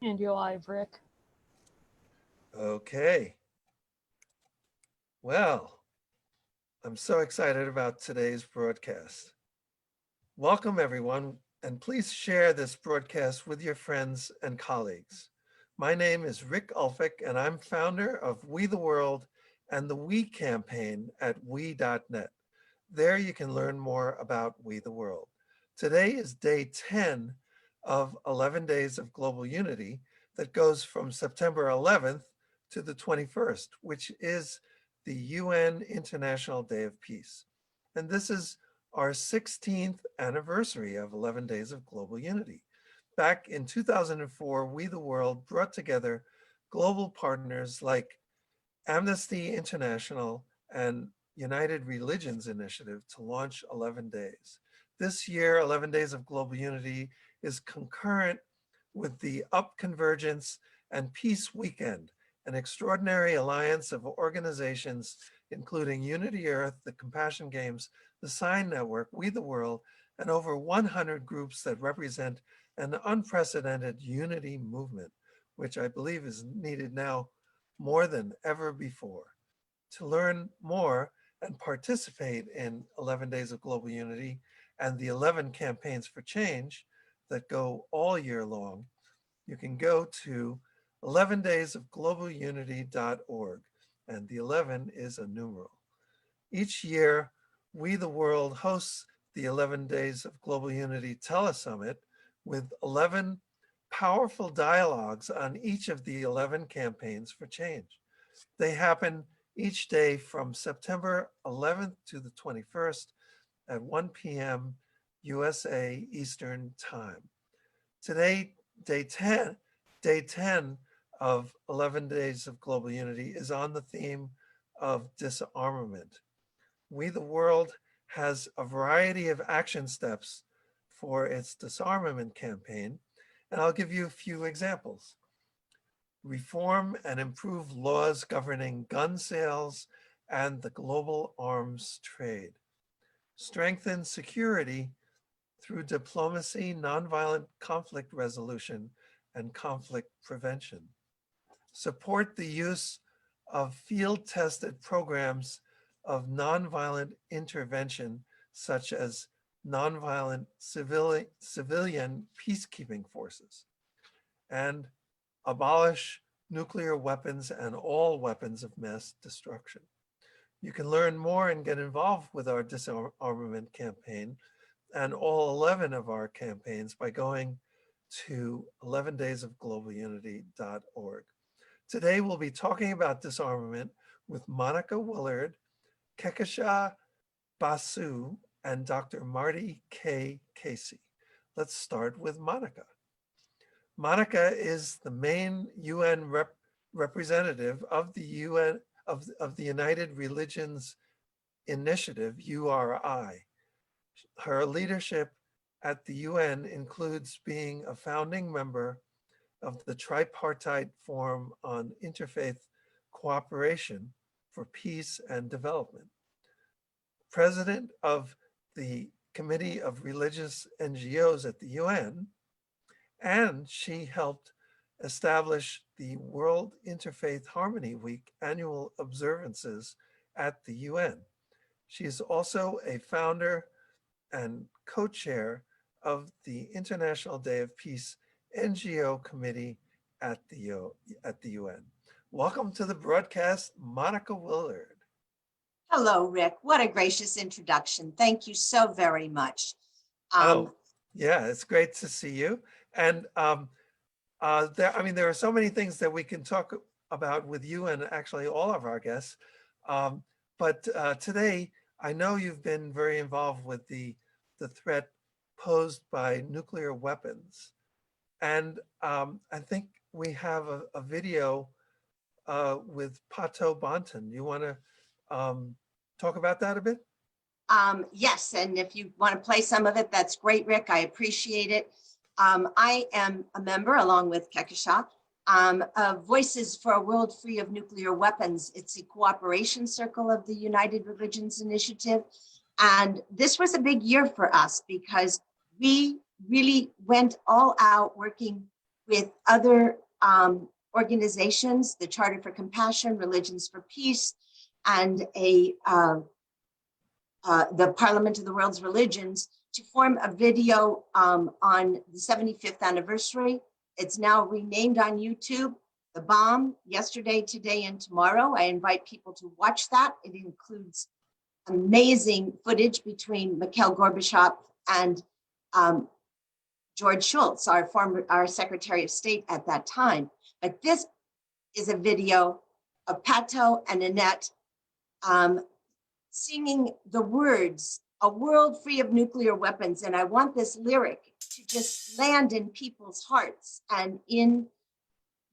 And you're live, Rick. Okay. Well, I'm so excited about today's broadcast. Welcome, everyone, and please share this broadcast with your friends and colleagues. My name is Rick Ulfik, and I'm founder of We the World and the We campaign at we.net. There you can learn more about We the World. Today is day 10 of 11 Days of Global Unity that goes from September 11th to the 21st, which is the UN International Day of Peace. And this is our 16th anniversary of 11 Days of Global Unity. Back in 2004, We the World brought together global partners like Amnesty International and United Religions Initiative to launch 11 Days. This year, 11 Days of Global Unity is concurrent with the Up Convergence and Peace Weekend, an extraordinary alliance of organizations including Unity Earth, the Compassion Games, the Sign Network, We the World, and over 100 groups that represent an unprecedented unity movement, which I believe is needed now more than ever before. To learn more and participate in 11 Days of Global Unity and the 11 campaigns for change that go all year long, you can go to 11daysofglobalunity.org, and the 11 is a numeral. Each year, We the World hosts the 11 Days of Global Unity TeleSummit with 11 powerful dialogues on each of the 11 campaigns for change. They happen each day from September 11th to the 21st at 1 p.m. USA Eastern Time. Today, day 10 of 11 Days of Global Unity is on the theme of disarmament. We the World has a variety of action steps for its disarmament campaign, and I'll give you a few examples. Reform and improve laws governing gun sales and the global arms trade. Strengthen security through diplomacy, nonviolent conflict resolution, and conflict prevention. Support the use of field-tested programs of nonviolent intervention, such as nonviolent civilian peacekeeping forces, and abolish nuclear weapons and all weapons of mass destruction. You can learn more and get involved with our disarmament campaign and all 11 of our campaigns by going to 11daysofglobalunity.org. Today we'll be talking about disarmament with Monica Willard, Kakisha Basu, and Dr. Marty K Casey. Let's start with Monica. Monica is the main UN representative of the UN of the United Religions Initiative, URI. Her leadership at the UN includes being a founding member of the Tripartite Forum on Interfaith Cooperation for Peace and Development, president of the Committee of Religious NGOs at the UN, and she helped establish the World Interfaith Harmony Week annual observances at the UN. She is also a founder and co-chair of the International Day of Peace NGO Committee at the UN. Welcome to the broadcast, Monica Willard. Hello, Rick. What a gracious introduction. Thank you so very much. Yeah, it's great to see you. And there are so many things that we can talk about with you and actually all of our guests. But today, I know you've been very involved with the threat posed by nuclear weapons. And I think we have a video with Pato Bonton. You want to talk about that a bit? Yes, and if you want to play some of it, that's great, Rick. I appreciate it. I am a member, along with Kehkashan, of Voices for a World Free of Nuclear Weapons. It's a cooperation circle of the United Religions Initiative. And this was a big year for us because we really went all out working with other organizations, the Charter for Compassion, Religions for Peace, and the Parliament of the World's Religions, to form a video on the 75th anniversary. It's now renamed on YouTube, The Bomb, Yesterday, Today, and Tomorrow. I invite people to watch that. It includes amazing footage between Mikhail Gorbachev and George Shultz, our Secretary of State at that time. But this is a video of Pato and Annette singing the words, "A world free of nuclear weapons." And I want this lyric to just land in people's hearts and in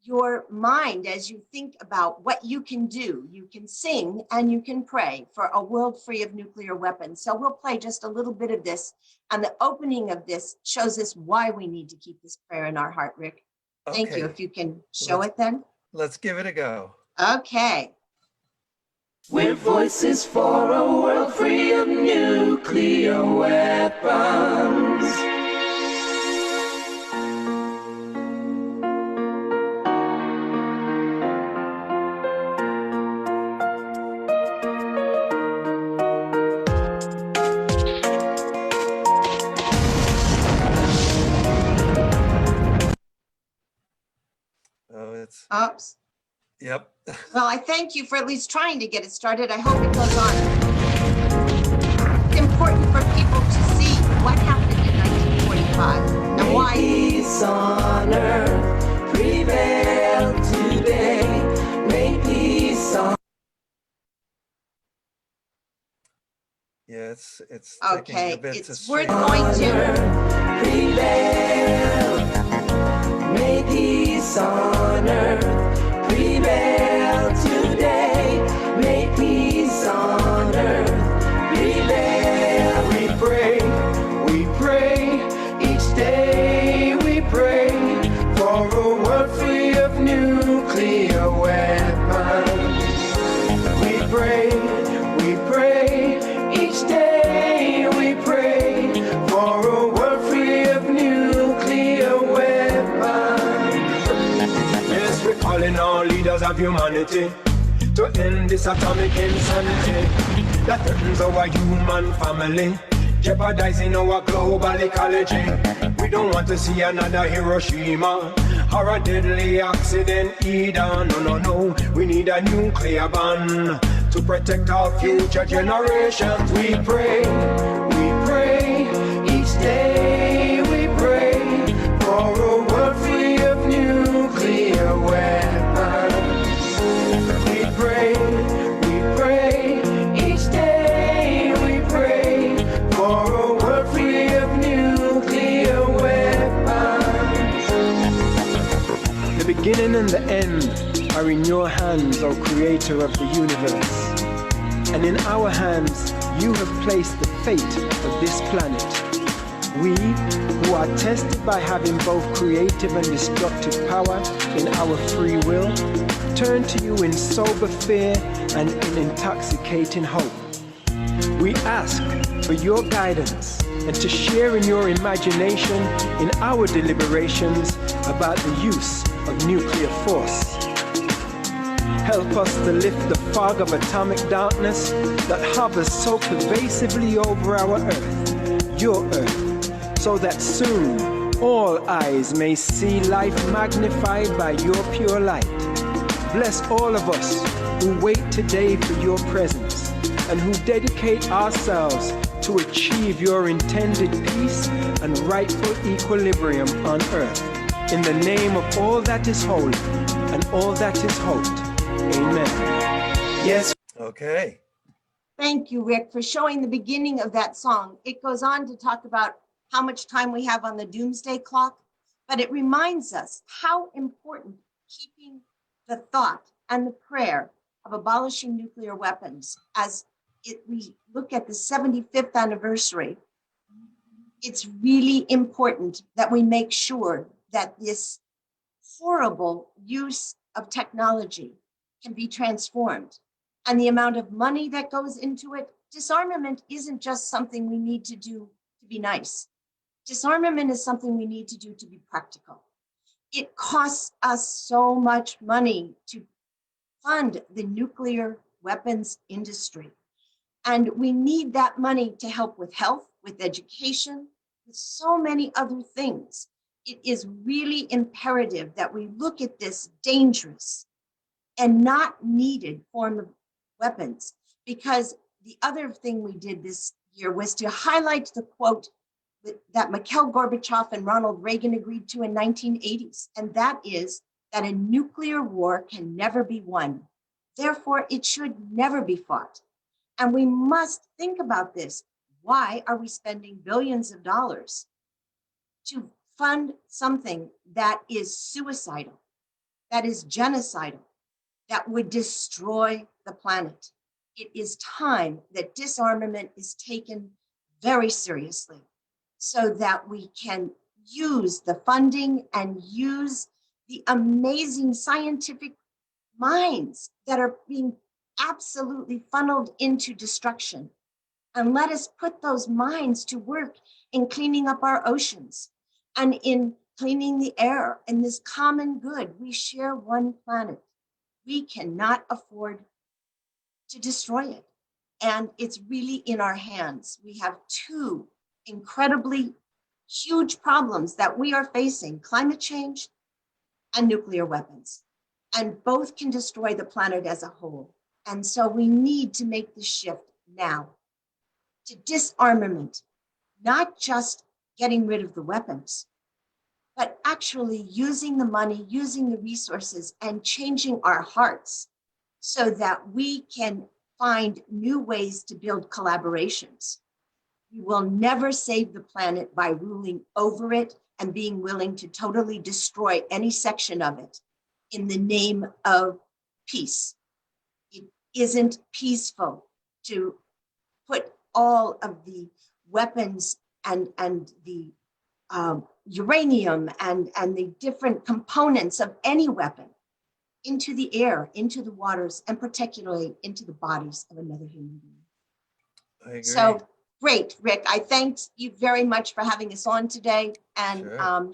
your mind as you think about what you can do. You can sing and you can pray for a world free of nuclear weapons. So we'll play just a little bit of this. And the opening of this shows us why we need to keep this prayer in our heart, Rick. Thank you. If you can show it then. Let's give it a go. Okay. We're voices for a world free of nuclear weapons. Oh, it's, Oops. yep. Well, I thank you for at least trying to get it started. I hope it goes on. It's important for people to see what happened in 1945 and why. Peace on earth prevail today. May peace on. Yeah, it's Okay, taking a bit it's to worth stream. going to. Prevail. May peace on earth prevail today. May peace on earth prevail. We pray each day. We pray for a world free of nuclear weapons. We pray each day. We pray for a world free of nuclear weapons. Yes, we're calling all leaders of humanity to end this atomic insanity that threatens our human family, jeopardizing our global ecology. We don't want to see another Hiroshima or a deadly accident either. No. We need a nuclear ban to protect our future generations. We pray each day. We pray for a world free of nuclear weapons. We pray each day. We pray for a world free of nuclear weapons. The beginning and the end are in your hands, O Creator of the universe. And in our hands, you have placed the fate of this planet. We, who are tested by having both creative and destructive power in our free will, turn to you in sober fear and in intoxicating hope. We ask for your guidance and to share in your imagination in our deliberations about the use of nuclear force. Help us to lift the fog of atomic darkness that hovers so pervasively over our earth, your earth, so that soon all eyes may see life magnified by your pure light. Bless all of us who wait today for your presence and who dedicate ourselves to achieve your intended peace and rightful equilibrium on earth. In the name of all that is holy and all that is hoped. Amen. Yes. Okay. Thank you, Rick, for showing the beginning of that song. It goes on to talk about how much time we have on the doomsday clock, but it reminds us how important keeping the thought and the prayer of abolishing nuclear weapons as we look at the 75th anniversary. It's really important that we make sure that this horrible use of technology can be transformed. And the amount of money that goes into it, disarmament isn't just something we need to do to be nice. Disarmament is something we need to do to be practical. It costs us so much money to fund the nuclear weapons industry. And we need that money to help with health, with education, with so many other things. It is really imperative that we look at this dangerous and not needed form of weapons, because the other thing we did this year was to highlight the quote that Mikhail Gorbachev and Ronald Reagan agreed to in 1980s, and that is that a nuclear war can never be won. Therefore, it should never be fought. And we must think about this. Why are we spending billions of dollars to fund something that is suicidal, that is genocidal, that would destroy the planet? It is time that disarmament is taken very seriously so that we can use the funding and use the amazing scientific minds that are being absolutely funneled into destruction. And let us put those minds to work in cleaning up our oceans and in cleaning the air and this common good. We share one planet. We cannot afford to destroy it. And it's really in our hands. We have two incredibly huge problems that we are facing: climate change and nuclear weapons. And both can destroy the planet as a whole. And so we need to make the shift now to disarmament, not just getting rid of the weapons, but actually using the money, using the resources, and changing our hearts so that we can find new ways to build collaborations. We will never save the planet by ruling over it and being willing to totally destroy any section of it in the name of peace. It isn't peaceful to put all of the weapons and the uranium and the different components of any weapon into the air, into the waters, and particularly into the bodies of another human being. I agree. So great, Rick. I thank you very much for having us on today. And Sure.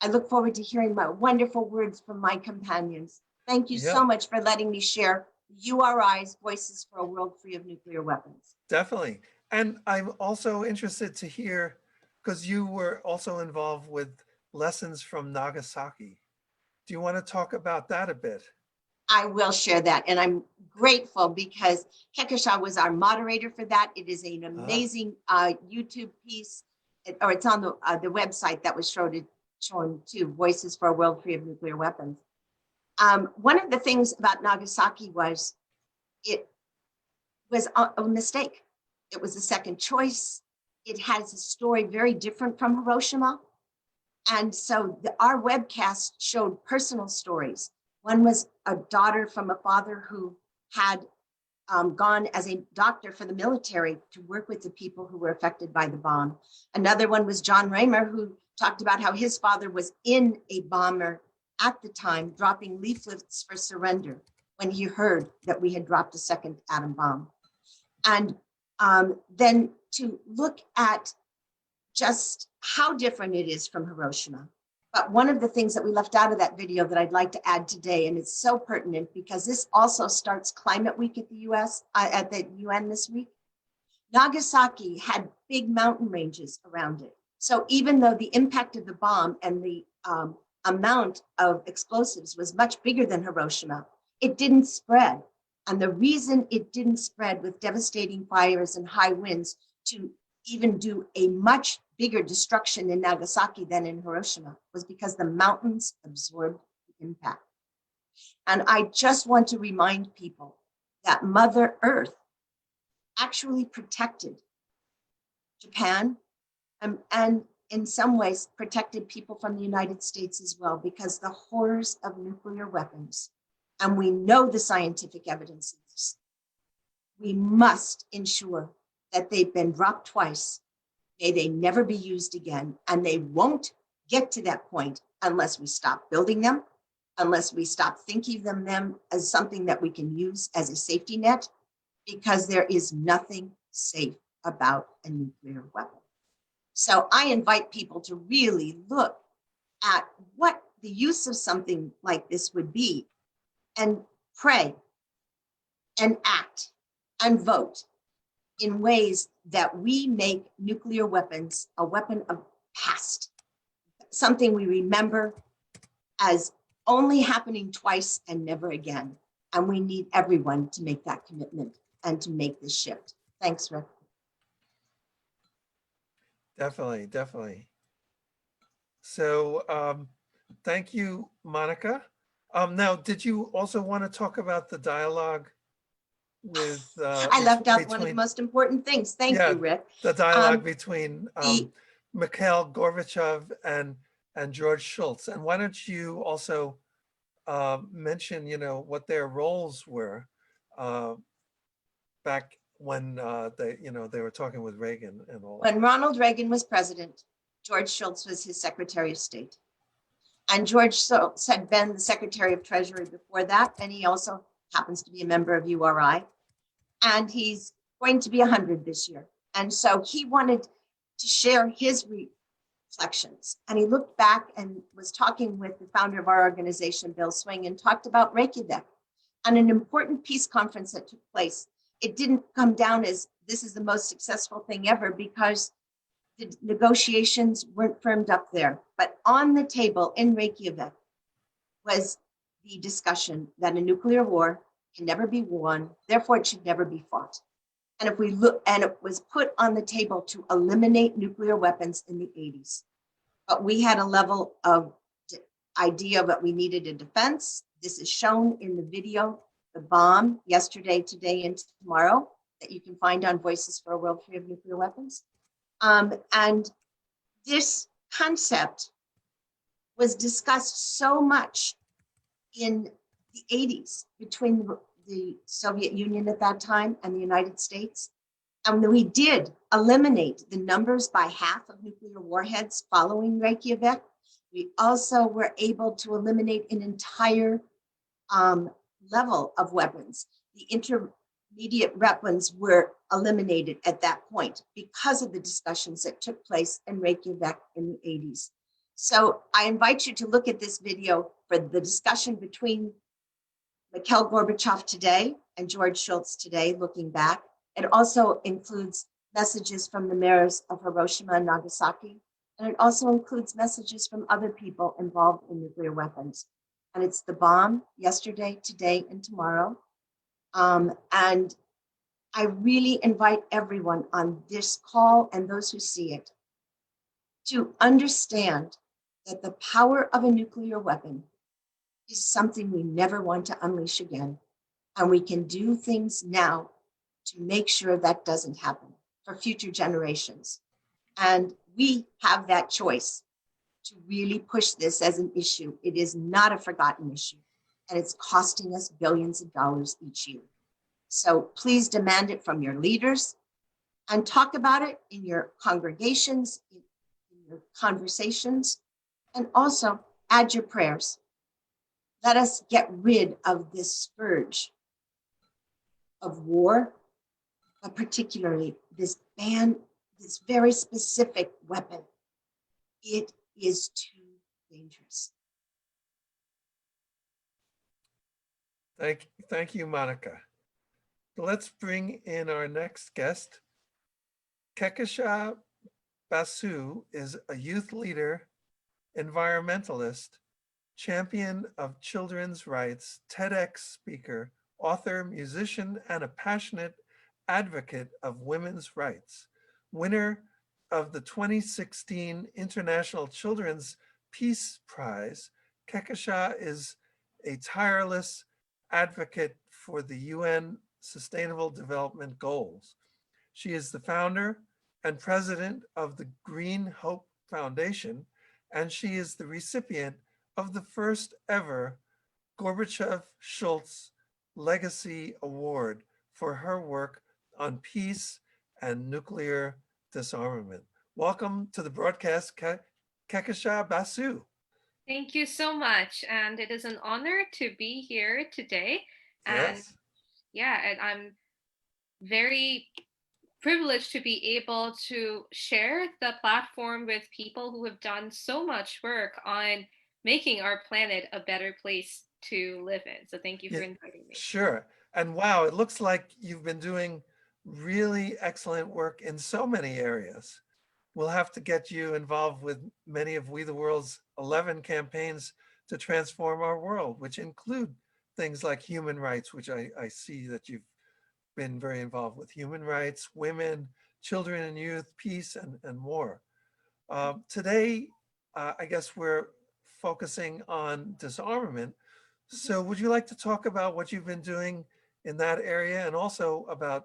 I look forward to hearing my wonderful words from my companions. Thank you so much for letting me share URI's Voices for a World Free of Nuclear Weapons. Definitely. And I'm also interested to hear, because you were also involved with lessons from Nagasaki. Do you want to talk about that a bit? I will share that. And I'm grateful because Kehkashan was our moderator for that. It is an amazing YouTube piece, or it's on the website that was shown to Voices for a World Free of Nuclear Weapons. One of the things about Nagasaki was it was a mistake. It was a second choice. It has a story very different from Hiroshima. And so our webcast showed personal stories. One was a daughter from a father who had gone as a doctor for the military to work with the people who were affected by the bomb. Another one was John Raymer, who talked about how his father was in a bomber at the time, dropping leaflets for surrender when he heard that we had dropped a second atom bomb. And then to look at just how different it is from Hiroshima. But one of the things that we left out of that video that I'd like to add today, and it's so pertinent because this also starts Climate Week at the at the UN this week. Nagasaki had big mountain ranges around it. So even though the impact of the bomb and the amount of explosives was much bigger than Hiroshima, it didn't spread. And the reason it didn't spread with devastating fires and high winds to even do a much bigger destruction in Nagasaki than in Hiroshima was because the mountains absorbed the impact. And I just want to remind people that Mother Earth actually protected Japan and in some ways protected people from the United States as well, because the horrors of nuclear weapons, and we know the scientific evidence of this, we must ensure that they've been dropped twice. May they never be used again. And they won't get to that point unless we stop building them, unless we stop thinking of them as something that we can use as a safety net, because there is nothing safe about a nuclear weapon. So I invite people to really look at what the use of something like this would be, and pray and act and vote in ways that we make nuclear weapons a weapon of past, something we remember as only happening twice and never again. And we need everyone to make that commitment and to make this shift. Thanks, Rick. Definitely, definitely. So thank you, Monica. Now, did you also want to talk about the dialogue with I left out one of the between, most important things. Thank yeah, you, Rick. the dialogue between the- Mikhail Gorbachev and George Shultz? And why don't you also mention, what their roles were back when they were talking with Reagan and all. When Ronald Reagan was president, George Shultz was his Secretary of State. And George Shultz had been the Secretary of Treasury before that, and he also happens to be a member of URI. And he's going to be 100 this year. And so he wanted to share his reflections. And he looked back and was talking with the founder of our organization, Bill Swing, and talked about Reykjavik and an important peace conference that took place. It didn't come down as this is the most successful thing ever because the negotiations weren't firmed up there. But on the table in Reykjavik was the discussion that a nuclear war can never be won, therefore it should never be fought. And if we look, and it was put on the table to eliminate nuclear weapons in the 80s. But we had a level of idea that we needed a defense. This is shown in the video, the bomb yesterday, today, and tomorrow that you can find on Voices for a World Free of Nuclear Weapons. And this concept was discussed so much in the 80s between the Soviet Union at that time and the United States. And we did eliminate the numbers by half of nuclear warheads following Reykjavik. We also were able to eliminate an entire level of weapons. The intermediate weapons were eliminated at that point because of the discussions that took place in Reykjavik in the 80s. So I invite you to look at this video for the discussion between Mikhail Gorbachev today and George Shultz today, looking back. It also includes messages from the mayors of Hiroshima and Nagasaki, and it also includes messages from other people involved in nuclear weapons. And it's the bomb yesterday, today, and tomorrow. And I really invite everyone on this call and those who see it to understand that the power of a nuclear weapon is something we never want to unleash again. And we can do things now to make sure that doesn't happen for future generations. And we have that choice to really push this as an issue. It is not a forgotten issue, and it's costing us billions of dollars each year. So please demand it from your leaders and talk about it in your congregations, in your conversations, and also add your prayers. Let us get rid of this scourge of war, but particularly this ban, this very specific weapon. It is too dangerous. Thank you, Monica. Let's bring in our next guest. Kakisha Basu is a youth leader, environmentalist, champion of children's rights, TEDx speaker, author, musician, and a passionate advocate of women's rights. Winner of the 2016 International Children's Peace Prize, Kakisha is a tireless advocate for the UN Sustainable Development Goals. She is the founder and president of the Green Hope Foundation, and she is the recipient of the first ever Gorbachev-Shultz Legacy Award for her work on peace and nuclear disarmament. Welcome to the broadcast, Kakisha Basu. Thank you so much. And it is an honor to be here today. And Yes. yeah, and I'm very privileged to be able to share the platform with people who have done so much work on making our planet a better place to live in. So thank you for Yeah, inviting me. sure. And wow, it looks like you've been doing really excellent work in so many areas. We'll have to get you involved with many of We the World's 11 campaigns to transform our world, which include things like human rights, which I see that you've been very involved with: human rights, women, children and youth, peace, and more. Today, I guess we're focusing on disarmament. So would you like to talk about what you've been doing in that area and also about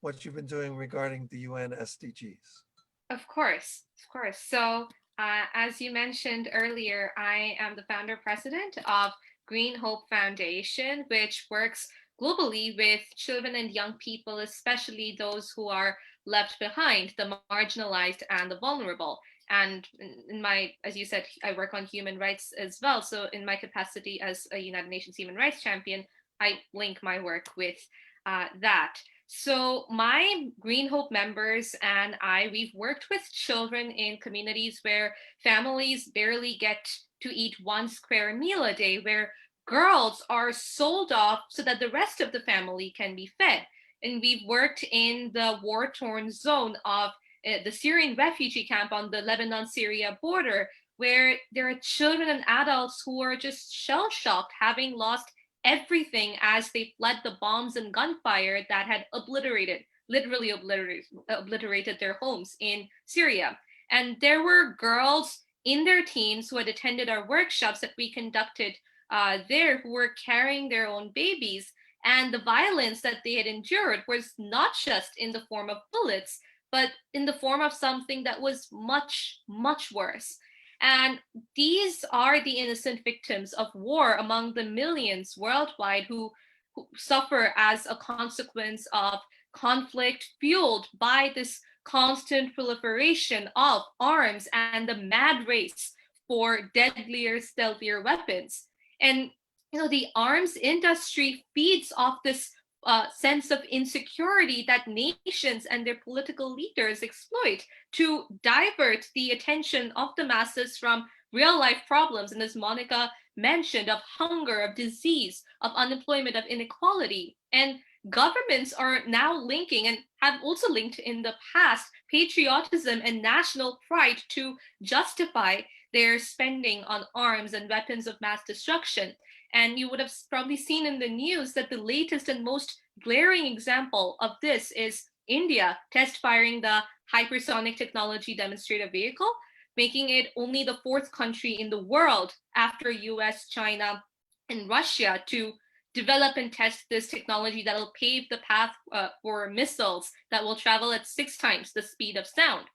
what you've been doing regarding the UN SDGs? Of course, of course. So, as you mentioned earlier, I am the founder president of Green Hope Foundation, which works globally with children and young people, especially those who are left behind, the marginalized and the vulnerable. And in my, as you said, I work on human rights as well. So, in my capacity as a United Nations human rights champion, I link my work with that. So my Green Hope members and we've worked with children in communities where families barely get to eat 1 square meal a day, where girls are sold off so that the rest of the family can be fed. And we've worked in the war-torn zone of the Syrian refugee camp on the Lebanon-Syria border, where there are children and adults who are just shell-shocked, having lost everything as they fled the bombs and gunfire that had literally obliterated their homes in Syria. And there were girls in their teens who had attended our workshops that we conducted there, who were carrying their own babies. And the violence that they had endured was not just in the form of bullets, but in the form of something that was much, much worse. And these are the innocent victims of war among the millions worldwide who suffer as a consequence of conflict fueled by this constant proliferation of arms and the mad race for deadlier, stealthier weapons. And the arms industry feeds off this sense of insecurity that nations and their political leaders exploit to divert the attention of the masses from real life problems. And as Monica mentioned, of hunger, of disease, of unemployment, of inequality. And governments are now linking, and have also linked in the past, patriotism and national pride to justify their spending on arms and weapons of mass destruction. And you would have probably seen in the news that the latest and most glaring example of this is India test firing the hypersonic technology demonstrator vehicle, making it only the 4th country in the world after US, China, and Russia to develop and test this technology that will pave the path for missiles that will travel at 6 times the speed of sound.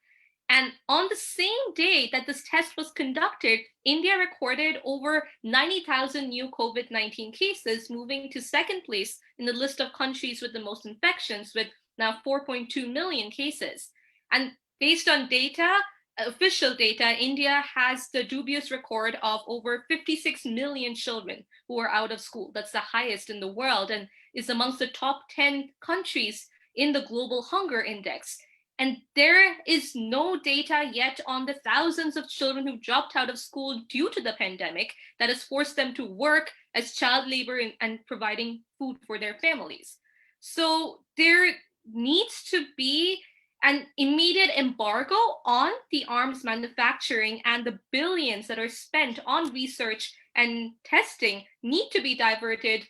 And on the same day that this test was conducted, India recorded over 90,000 new COVID-19 cases, moving to 2nd place in the list of countries with the most infections, with now 4.2 million cases. And based on data, official data, India has the dubious record of over 56 million children who are out of school. That's the highest in the world and is amongst the top 10 countries in the Global Hunger Index. And there is no data yet on the thousands of children who dropped out of school due to the pandemic that has forced them to work as child labor and providing food for their families. So there needs to be an immediate embargo on the arms manufacturing, and the billions that are spent on research and testing need to be diverted,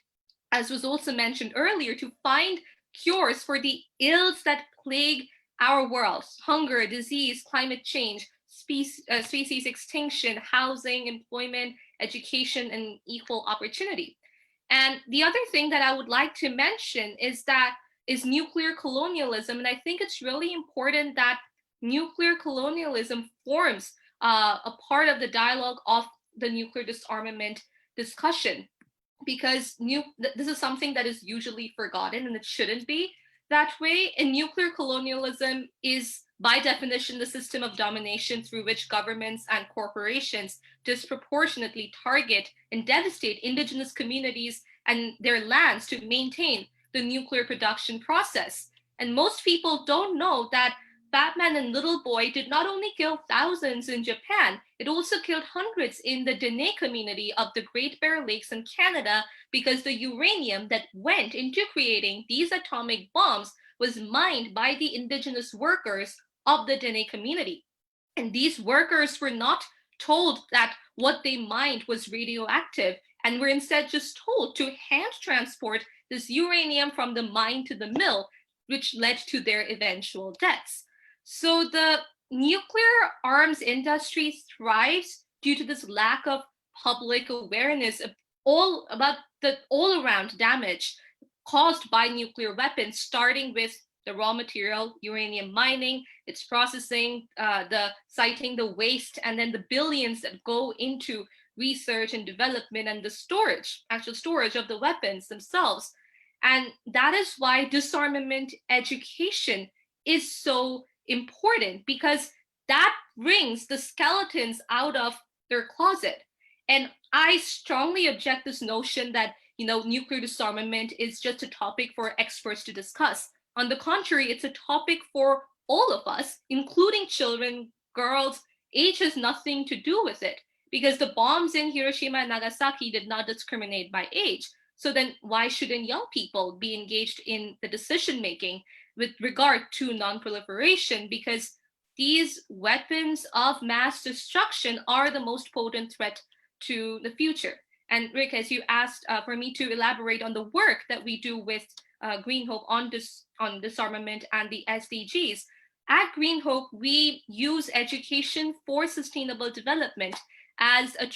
as was also mentioned earlier, to find cures for the ills that plague our world: hunger, disease, climate change, species extinction, housing, employment, education, and equal opportunity. And the other thing that I would like to mention is nuclear colonialism. And I think it's really important that nuclear colonialism forms a part of the dialogue of the nuclear disarmament discussion, because this is something that is usually forgotten, and it shouldn't be that way. And nuclear colonialism is, by definition, the system of domination through which governments and corporations disproportionately target and devastate indigenous communities and their lands to maintain the nuclear production process. And most people don't know that Batman and Little Boy did not only kill thousands in Japan, it also killed hundreds in the Dene community of the Great Bear Lakes in Canada, because the uranium that went into creating these atomic bombs was mined by the indigenous workers of the Dene community. And these workers were not told that what they mined was radioactive, and were instead just told to hand transport this uranium from the mine to the mill, which led to their eventual deaths. So the nuclear arms industry thrives due to this lack of public awareness of about the all-around damage caused by nuclear weapons, starting with the raw material, uranium mining, its processing, the citing the waste, and then the billions that go into research and development and the storage, actual storage of the weapons themselves. And that is why disarmament education is so important, because that brings the skeletons out of their closet. And I strongly object this notion that, nuclear disarmament is just a topic for experts to discuss. On the contrary, it's a topic for all of us, including children, girls. Age has nothing to do with it, because the bombs in Hiroshima and Nagasaki did not discriminate by age. So then why shouldn't young people be engaged in the decision-making with regard to non-proliferation? Because these weapons of mass destruction are the most potent threat to the future. And Rick, as you asked for me to elaborate on the work that we do with Green Hope on disarmament and the SDGs, at Green Hope, we use education for sustainable development as a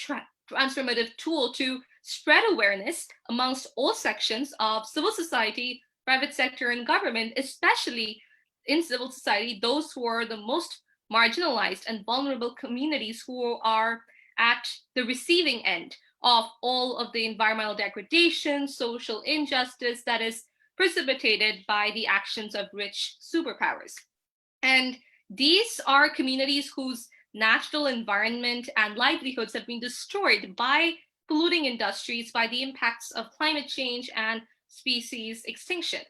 transformative tool to spread awareness amongst all sections of civil society, private sector, and government, especially in civil society, those who are the most marginalized and vulnerable communities who are at the receiving end of all of the environmental degradation, social injustice that is precipitated by the actions of rich superpowers. And these are communities whose natural environment and livelihoods have been destroyed by polluting industries, by the impacts of climate change and species extinction.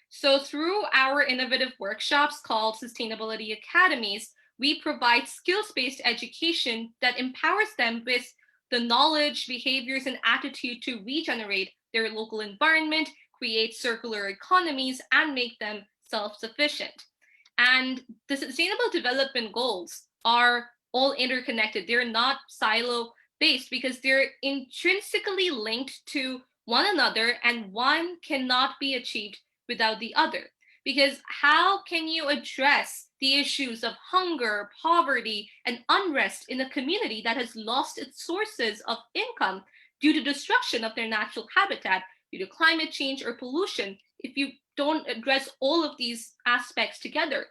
So through our innovative workshops called Sustainability Academies, we provide skills-based education that empowers them with the knowledge, behaviors, and attitude to regenerate their local environment, create circular economies, and make them self-sufficient. And the Sustainable Development Goals are all interconnected. They're not silo-based because they're intrinsically linked to one another, and one cannot be achieved without the other. Because how can you address the issues of hunger, poverty, and unrest in a community that has lost its sources of income due to destruction of their natural habitat, due to climate change or pollution, if you don't address all of these aspects together?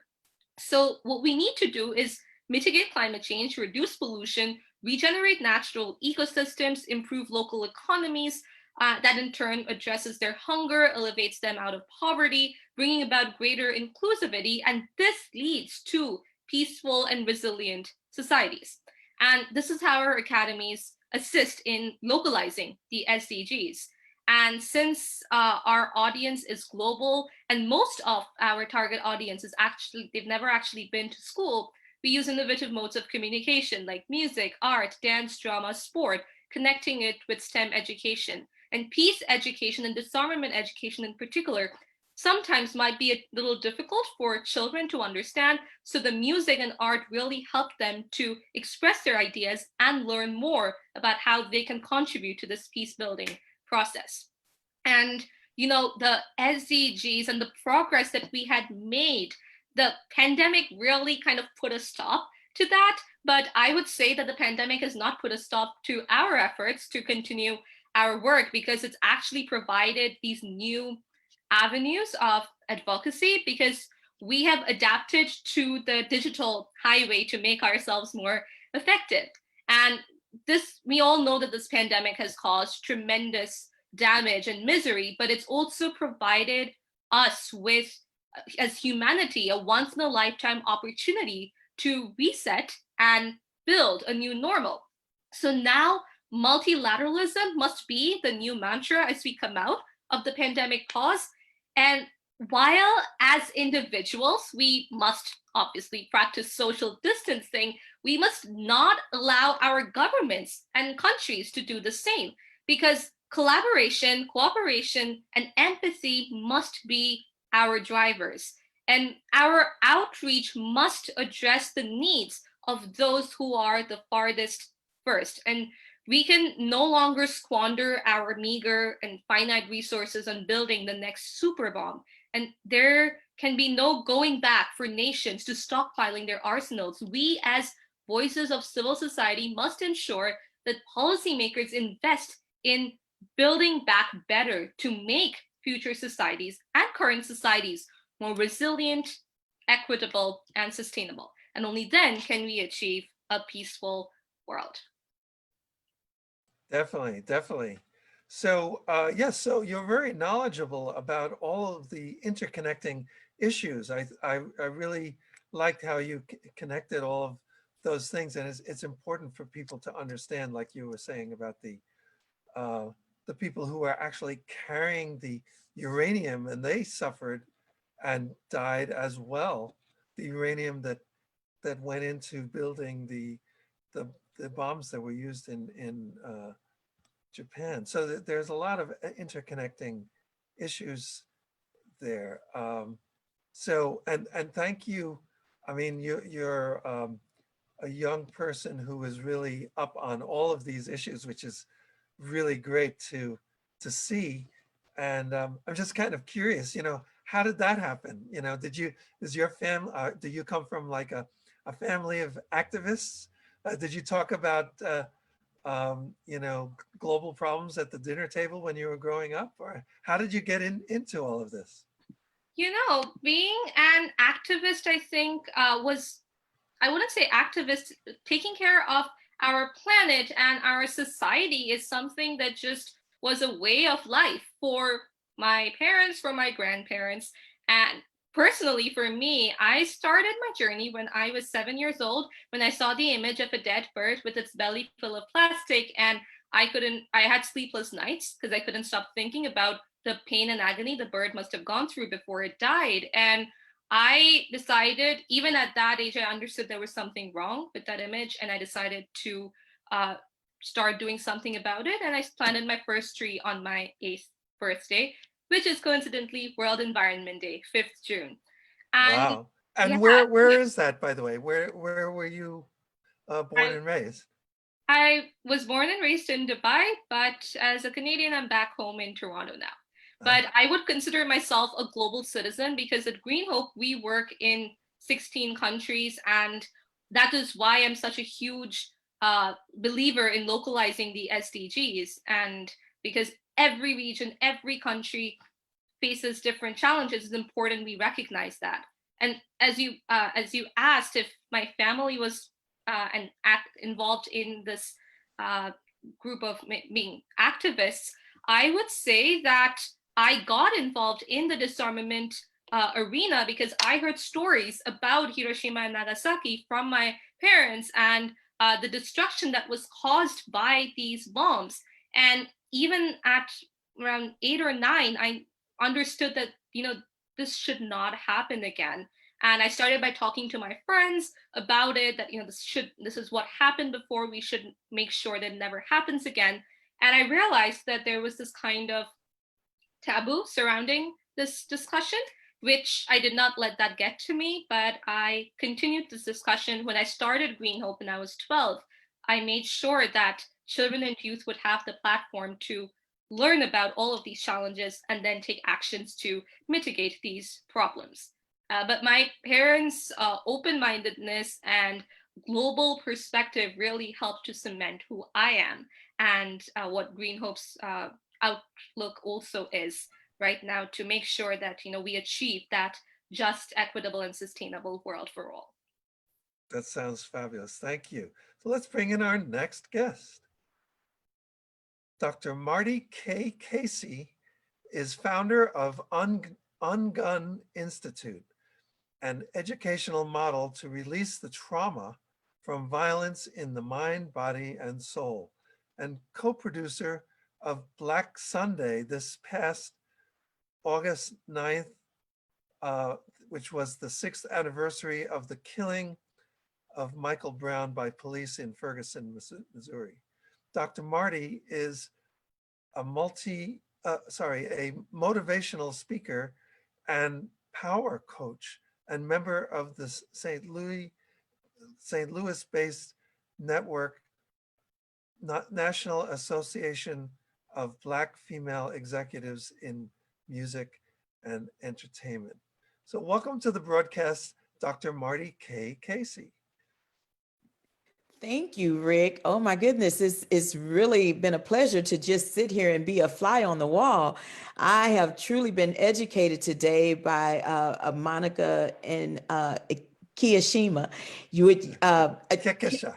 So what we need to do is mitigate climate change, reduce pollution, regenerate natural ecosystems, improve local economies, that in turn addresses their hunger, elevates them out of poverty, bringing about greater inclusivity, and this leads to peaceful and resilient societies. And this is how our academies assist in localizing the SDGs. And since our audience is global, and most of our target audience is they've never actually been to school, we use innovative modes of communication like music, art, dance, drama, sport, connecting it with STEM education. And peace education and disarmament education in particular sometimes might be a little difficult for children to understand. So the music and art really help them to express their ideas and learn more about how they can contribute to this peace building process. And, the SDGs and the progress that we had made, the pandemic really kind of put a stop to that. But I would say that the pandemic has not put a stop to our efforts to continue our work, because it's actually provided these new avenues of advocacy, because we have adapted to the digital highway to make ourselves more effective. And we all know that this pandemic has caused tremendous damage and misery, but it's also provided us with, as humanity, a once in a lifetime opportunity to reset and build a new normal. So now multilateralism must be the new mantra as we come out of the pandemic pause. And while as individuals, we must obviously practice social distancing, we must not allow our governments and countries to do the same, because collaboration, cooperation, and empathy must be our drivers. And our outreach must address the needs of those who are the farthest first. And we can no longer squander our meager and finite resources on building the next super bomb. And there can be no going back for nations to stockpiling their arsenals. We, as voices of civil society, must ensure that policymakers invest in building back better to make future societies and current societies more resilient, equitable, and sustainable. And only then can we achieve a peaceful world. Definitely, definitely. So yes, so you're very knowledgeable about all of the interconnecting issues. I really liked how you connected all of those things, and it's important for people to understand, like you were saying, about the people who are actually carrying the uranium, and they suffered and died as well. The uranium that went into building the bombs that were used in Japan. So there's a lot of interconnecting issues there. So and thank you. I mean, you're a young person who is really up on all of these issues, which is really great to see. And I'm just kind of curious, how did that happen? Is your family, do you come from like a family of activists? Did you talk about, global problems at the dinner table when you were growing up? Or how did you get into all of this? Being an activist, I think, I wouldn't say activist, taking care of our planet and our society is something that just was a way of life for my parents, for my grandparents. And personally, for me, I started my journey when I was 7 years old, when I saw the image of a dead bird with its belly full of plastic. And I had sleepless nights because I couldn't stop thinking about the pain and agony the bird must have gone through before it died. And I decided, even at that age, I understood there was something wrong with that image, and I decided to start doing something about it. And I planted my first tree on my 8th birthday, which is coincidentally World Environment Day, 5th June. And wow. And yeah, where is that, by the way? Where were you born and raised? I was born and raised in Dubai, but as a Canadian, I'm back home in Toronto now. But I would consider myself a global citizen because at Green Hope, we work in 16 countries. And that is why I'm such a huge believer in localizing the SDGs. And because every region, every country faces different challenges, it's important we recognize that. And as you asked if my family was involved in this group of being activists, I would say that I got involved in the disarmament arena because I heard stories about Hiroshima and Nagasaki from my parents and the destruction that was caused by these bombs. And even at around 8 or 9, I understood that, this should not happen again. And I started by talking to my friends about it, that, this is what happened before, we should make sure that it never happens again. And I realized that there was this kind of taboo surrounding this discussion, which I did not let that get to me, but I continued this discussion. When I started Green Hope when I was 12, I made sure that children and youth would have the platform to learn about all of these challenges and then take actions to mitigate these problems. But my parents' open-mindedness and global perspective really helped to cement who I am and what Green Hope's outlook also is right now, to make sure that we achieve that just, equitable, and sustainable world for all. That sounds fabulous. Thank you. So let's bring in our next guest. Dr. Marty K Casey is founder of Ungun Institute, an educational model to release the trauma from violence in the mind, body, and soul, and co-producer of Black Sunday this past August 9th, which was the 6th anniversary of the killing of Michael Brown by police in Ferguson, Missouri. Dr. Marty is a a motivational speaker and power coach and member of the St. Louis-based network, National Association of Black Female Executives in Music and Entertainment. So welcome to the broadcast, Dr. Marty K Casey. Thank you, Rick. Oh my goodness, it's really been a pleasure to just sit here and be a fly on the wall. I have truly been educated today by Monica and Kiyashima. You would Kehkashan.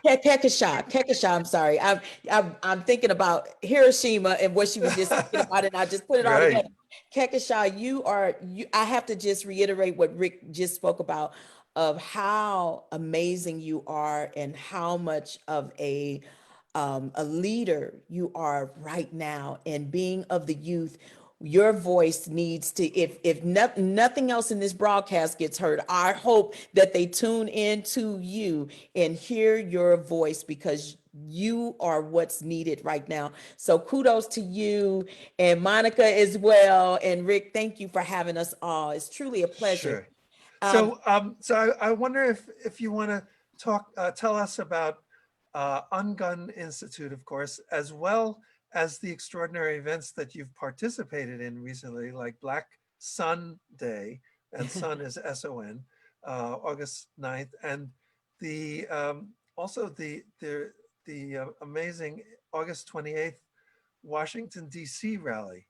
I'm sorry. I'm thinking about Hiroshima and what she was just thinking about, and I just put it all together. Kehkashan, I have to just reiterate what Rick just spoke about, of how amazing you are and how much of a leader you are right now. And being of the youth, your voice needs to, if nothing else in this broadcast gets heard, I hope that they tune into you and hear your voice, because you are what's needed right now. So kudos to you and Monica as well. And Rick, thank you for having us all. It's truly a pleasure. Sure. So I wonder if you want to tell us about Ungun Institute, of course, as well as the extraordinary events that you've participated in recently, like Black Sun Day, and Sun is S-O-N, August 9th, and the also the amazing August 28th Washington D.C. rally,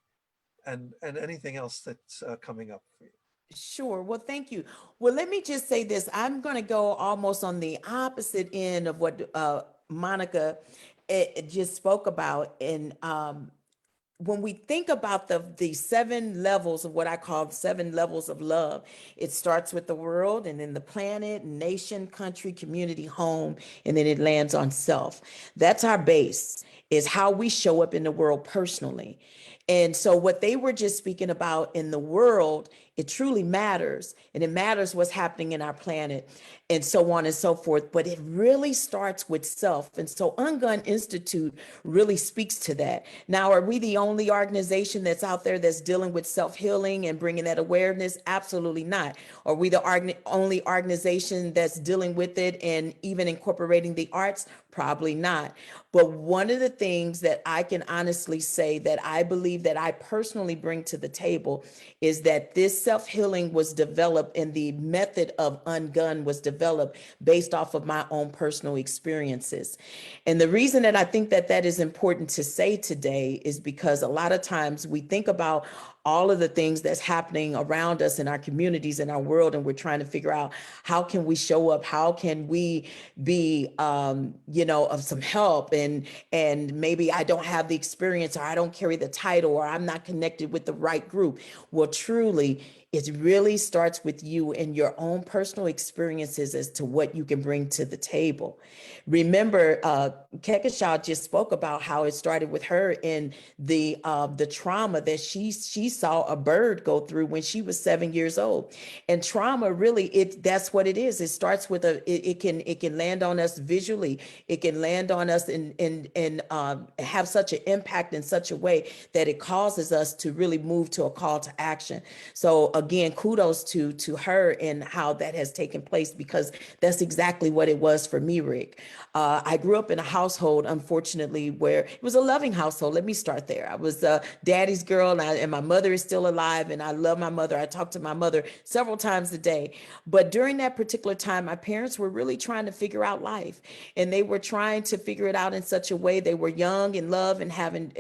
and anything else that's coming up for you. Sure. Well, thank you. Well, let me just say this. I'm going to go almost on the opposite end of what Monica just spoke about. And when we think about the 7 levels of what I call 7 levels of love, it starts with the world, and then the planet, nation, country, community, home, and then it lands on self. That's our base, is how we show up in the world personally. And so what they were just speaking about in the world, it truly matters, and it matters what's happening in our planet and so on and so forth. But it really starts with self. And so Ungun Institute really speaks to that. Now, are we the only organization that's out there that's dealing with self-healing and bringing that awareness? Absolutely not. Are we the only organization that's dealing with it and even incorporating the arts? Probably not. But one of the things that I can honestly say that I believe that I personally bring to the table is that this self-healing was developed, and the method of Ungun was developed based off of my own personal experiences. And the reason that I think that that is important to say today is because a lot of times we think about all of the things that's happening around us in our communities, in our world, and we're trying to figure out how can we show up, how can we be, of some help, and maybe I don't have the experience, or I don't carry the title, or I'm not connected with the right group. Well, truly, it really starts with you and your own personal experiences as to what you can bring to the table. Remember, Kehkashan just spoke about how it started with her in the trauma that she saw a bird go through when she was 7 years old. And trauma, really, that's what it is. It starts with it can land on us visually. It can land on us and have such an impact in such a way that it causes us to really move to a call to action. So again, kudos to her and how that has taken place, because that's exactly what it was for me, Rick. I grew up in a household, unfortunately, where it was a loving household. Let me start there. I was daddy's girl, and my mother is still alive, and I love my mother. I talk to my mother several times a day. But during that particular time, my parents were really trying to figure out life, and they were trying to figure it out in such a way. They were young, in love, and having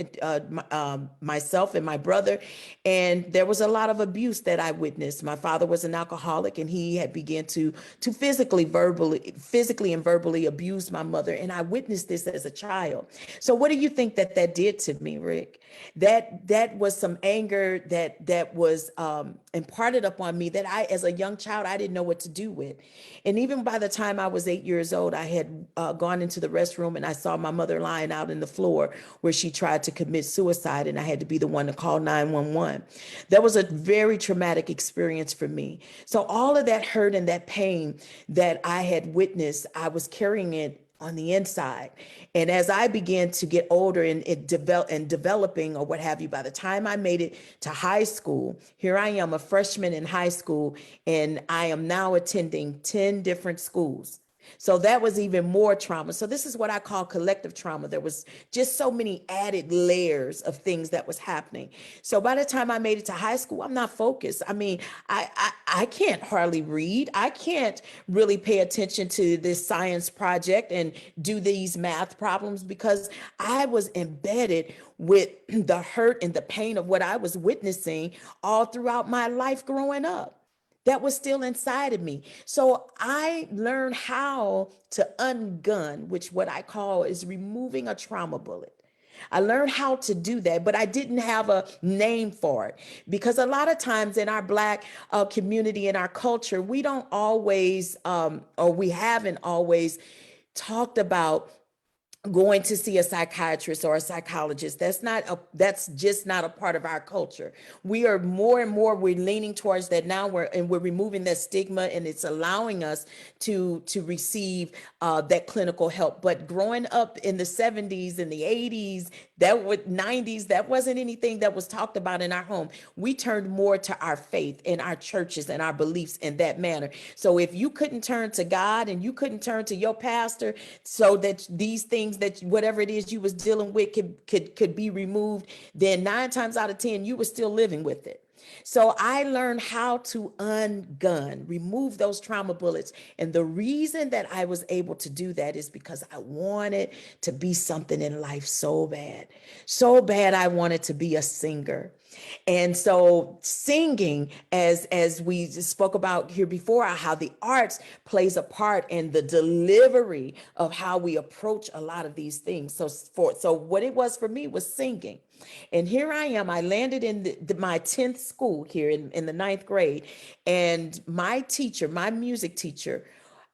myself and my brother, and there was a lot of abuse that I witnessed. My father was an alcoholic, and he had begun to physically and verbally abuse my mother, and I witnessed this as a child. So what do you think that did to me, Rick? That was some anger that was imparted upon me that I, as a young child, I didn't know what to do with. And even by the time I was 8 years old, I had gone into the restroom and I saw my mother lying out in the floor where she tried to commit suicide, and I had to be the one to call 911. That was a very traumatic experience for me. So all of that hurt and that pain that I had witnessed, I was carrying it on the inside. And as I began to get older and developing or what have you, by the time I made it to high school, here I am, a freshman in high school, and I am now attending 10 different schools. So that was even more trauma. So this is what I call collective trauma. There was just so many added layers of things that was happening. So by the time I made it to high school, I'm not focused. I mean, I can't hardly read. I can't really pay attention to this science project and do these math problems because I was embedded with the hurt and the pain of what I was witnessing all throughout my life growing up. That was still inside of me. So I learned how to ungun, which what I call is removing a trauma bullet. I learned how to do that, but I didn't have a name for it because a lot of times in our Black community, in our culture, we don't always, or we haven't always talked about going to see a psychiatrist or a psychologist. That's just not a part of our culture. We are more and more, we're leaning towards that now, we're removing that stigma, and it's allowing us to receive that clinical help. But growing up in the 70s and the 80s, 90s, that wasn't anything that was talked about in our home. We turned more to our faith and our churches and our beliefs in that manner. So if you couldn't turn to God and you couldn't turn to your pastor so that these things, that whatever it is you was dealing with could be removed, then 9 times out of 10 you were still living with it. So I learned how to ungun, remove those trauma bullets. And the reason that I was able to do that is because I wanted to be something in life so bad. So bad I wanted to be a singer. And so singing, as we spoke about here before, how the arts plays a part in the delivery of how we approach a lot of these things. So what it was for me was singing. And here I am, I landed in my 10th school here in the 9th grade. And my teacher, my music teacher,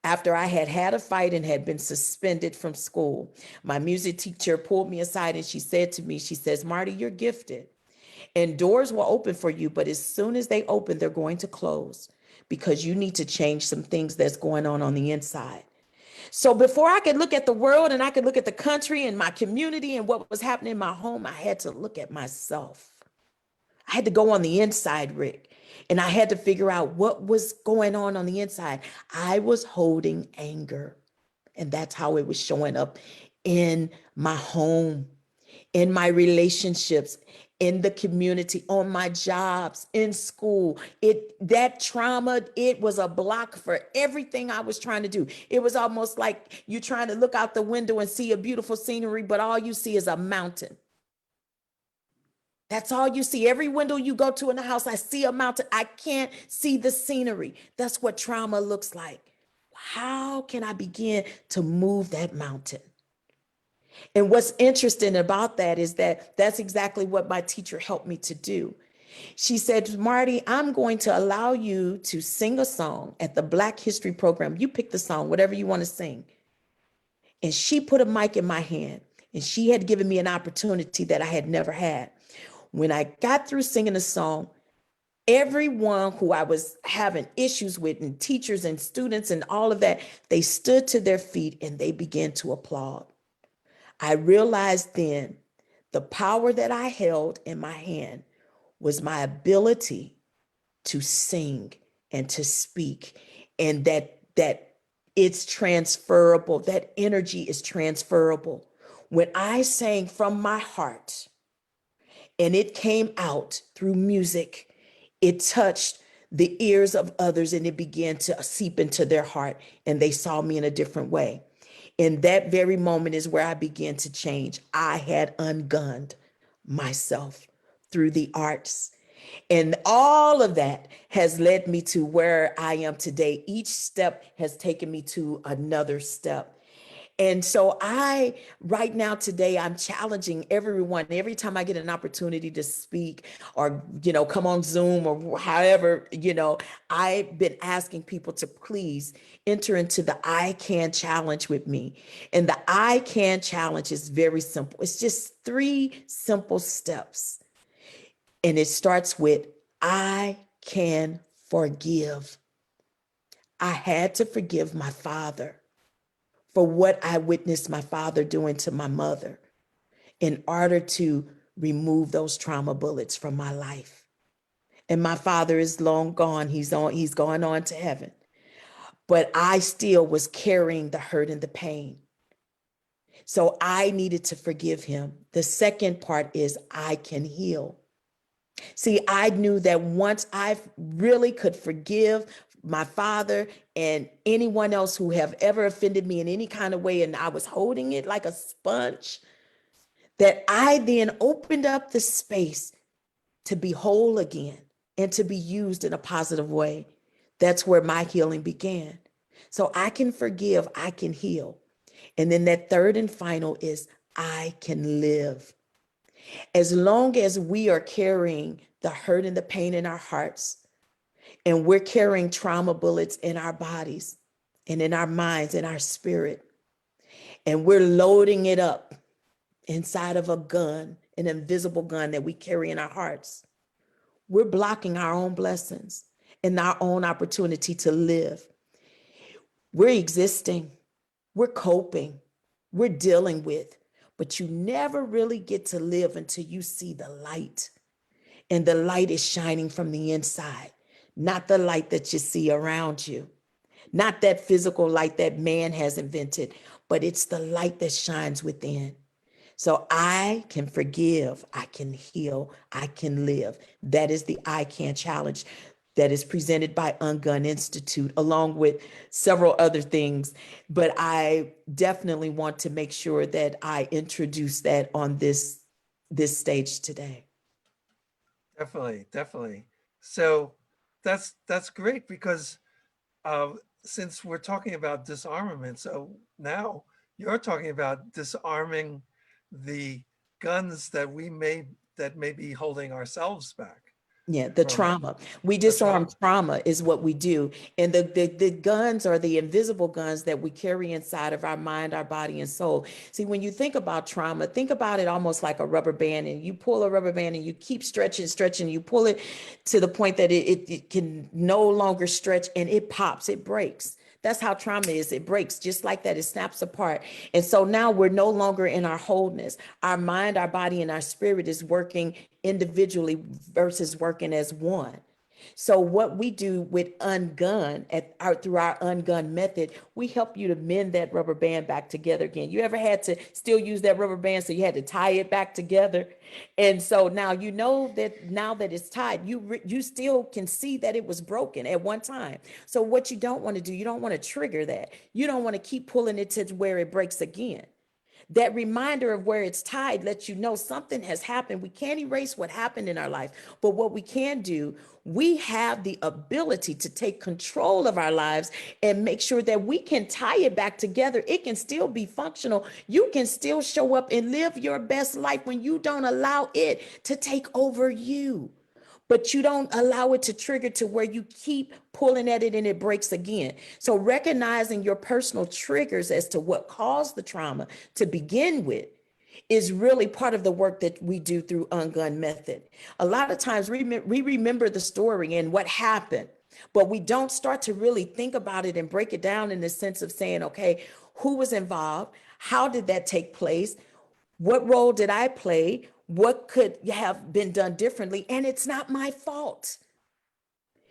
after I had had a fight and had been suspended from school, my music teacher pulled me aside and she said to me, she says, "Marty, you're gifted. And doors will open for you, but as soon as they open, they're going to close because you need to change some things that's going on the inside." So before I could look at the world and I could look at the country and my community and what was happening in my home, I had to look at myself. I had to go on the inside, Rick, and I had to figure out what was going on the inside. I was holding anger, and that's how it was showing up in my home, in my relationships, in the community, on my jobs, in school. That trauma, it was a block for everything I was trying to do. It was almost like you're trying to look out the window and see a beautiful scenery, but all you see is a mountain. That's all you see. Every window you go to in the house, I see a mountain. I can't see the scenery. That's what trauma looks like. How can I begin to move that mountain? And what's interesting about that is that that's exactly what my teacher helped me to do. She said, "Marty, I'm going to allow you to sing a song at the Black History program. You pick the song, whatever you want to sing." And she put a mic in my hand, and she had given me an opportunity that I had never had. When I got through singing the song, everyone who I was having issues with, and teachers and students and all of that, they stood to their feet and they began to applaud. I realized then the power that I held in my hand was my ability to sing and to speak, and that it's transferable. That energy is transferable. When I sang from my heart and it came out through music, it touched the ears of others and it began to seep into their heart, and they saw me in a different way. In that very moment is where I began to change. I had ungunned myself through the arts. And all of that has led me to where I am today. Each step has taken me to another step. And so right now today, I'm challenging everyone, every time I get an opportunity to speak or, come on Zoom or however, I've been asking people to please enter into the I Can Challenge with me. And the I Can Challenge is very simple. It's just 3 simple steps. And it starts with, I can forgive. I had to forgive my father for what I witnessed my father doing to my mother in order to remove those trauma bullets from my life. And my father is long gone. He's gone on to heaven. But I still was carrying the hurt and the pain. So I needed to forgive him. The second part is I can heal. See, I knew that once I really could forgive my father and anyone else who have ever offended me in any kind of way, and I was holding it like a sponge, that I then opened up the space to be whole again and to be used in a positive way. That's where my healing began. So I can forgive, I can heal. And then that third and final is I can live. As long as we are carrying the hurt and the pain in our hearts, and we're carrying trauma bullets in our bodies and in our minds, in our spirit, and we're loading it up inside of a gun, an invisible gun that we carry in our hearts, we're blocking our own blessings and our own opportunity to live. We're existing, we're coping, we're dealing with, but you never really get to live until you see the light. And the light is shining from the inside, not the light that you see around you, not that physical light that man has invented, but it's the light that shines within. So I can forgive, I can heal, I can live. That is the I Can Challenge that is presented by Ungun Institute, along with several other things. But I definitely want to make sure that I introduce that on this stage today. Definitely. So that's great because since we're talking about disarmament, so now you're talking about disarming the guns that may be holding ourselves back. Yeah, the From trauma. We the disarm trauma. trauma is what we do. And the guns are the invisible guns that we carry inside of our mind, our body, and soul. See, when you think about trauma, think about it almost like a rubber band, and you pull a rubber band and you keep stretching, you pull it to the point that it can no longer stretch and it pops, it breaks. That's how trauma is. It breaks just like that. It snaps apart. And so now we're no longer in our wholeness. Our mind, our body, and our spirit is working individually versus working as one. So what we do with Ungun through our Ungun method, we help you to mend that rubber band back together again. You ever had to still use that rubber band, so you had to tie it back together? And so now you know that now that it's tied, you still can see that it was broken at one time. So what you don't want to do, you don't want to trigger that. You don't want to keep pulling it to where it breaks again. That reminder of where it's tied lets you know something has happened. We can't erase what happened in our life, but what we can do, we have the ability to take control of our lives and make sure that we can tie it back together. It can still be functional. You can still show up and live your best life when you don't allow it to take over you. But you don't allow it to trigger to where you keep pulling at it and it breaks again. So recognizing your personal triggers as to what caused the trauma to begin with is really part of the work that we do through Ungun Method. A lot of times we remember the story and what happened, but we don't start to really think about it and break it down in the sense of saying, okay, who was involved? How did that take place? What role did I play? What could have been done differently? And it's not my fault.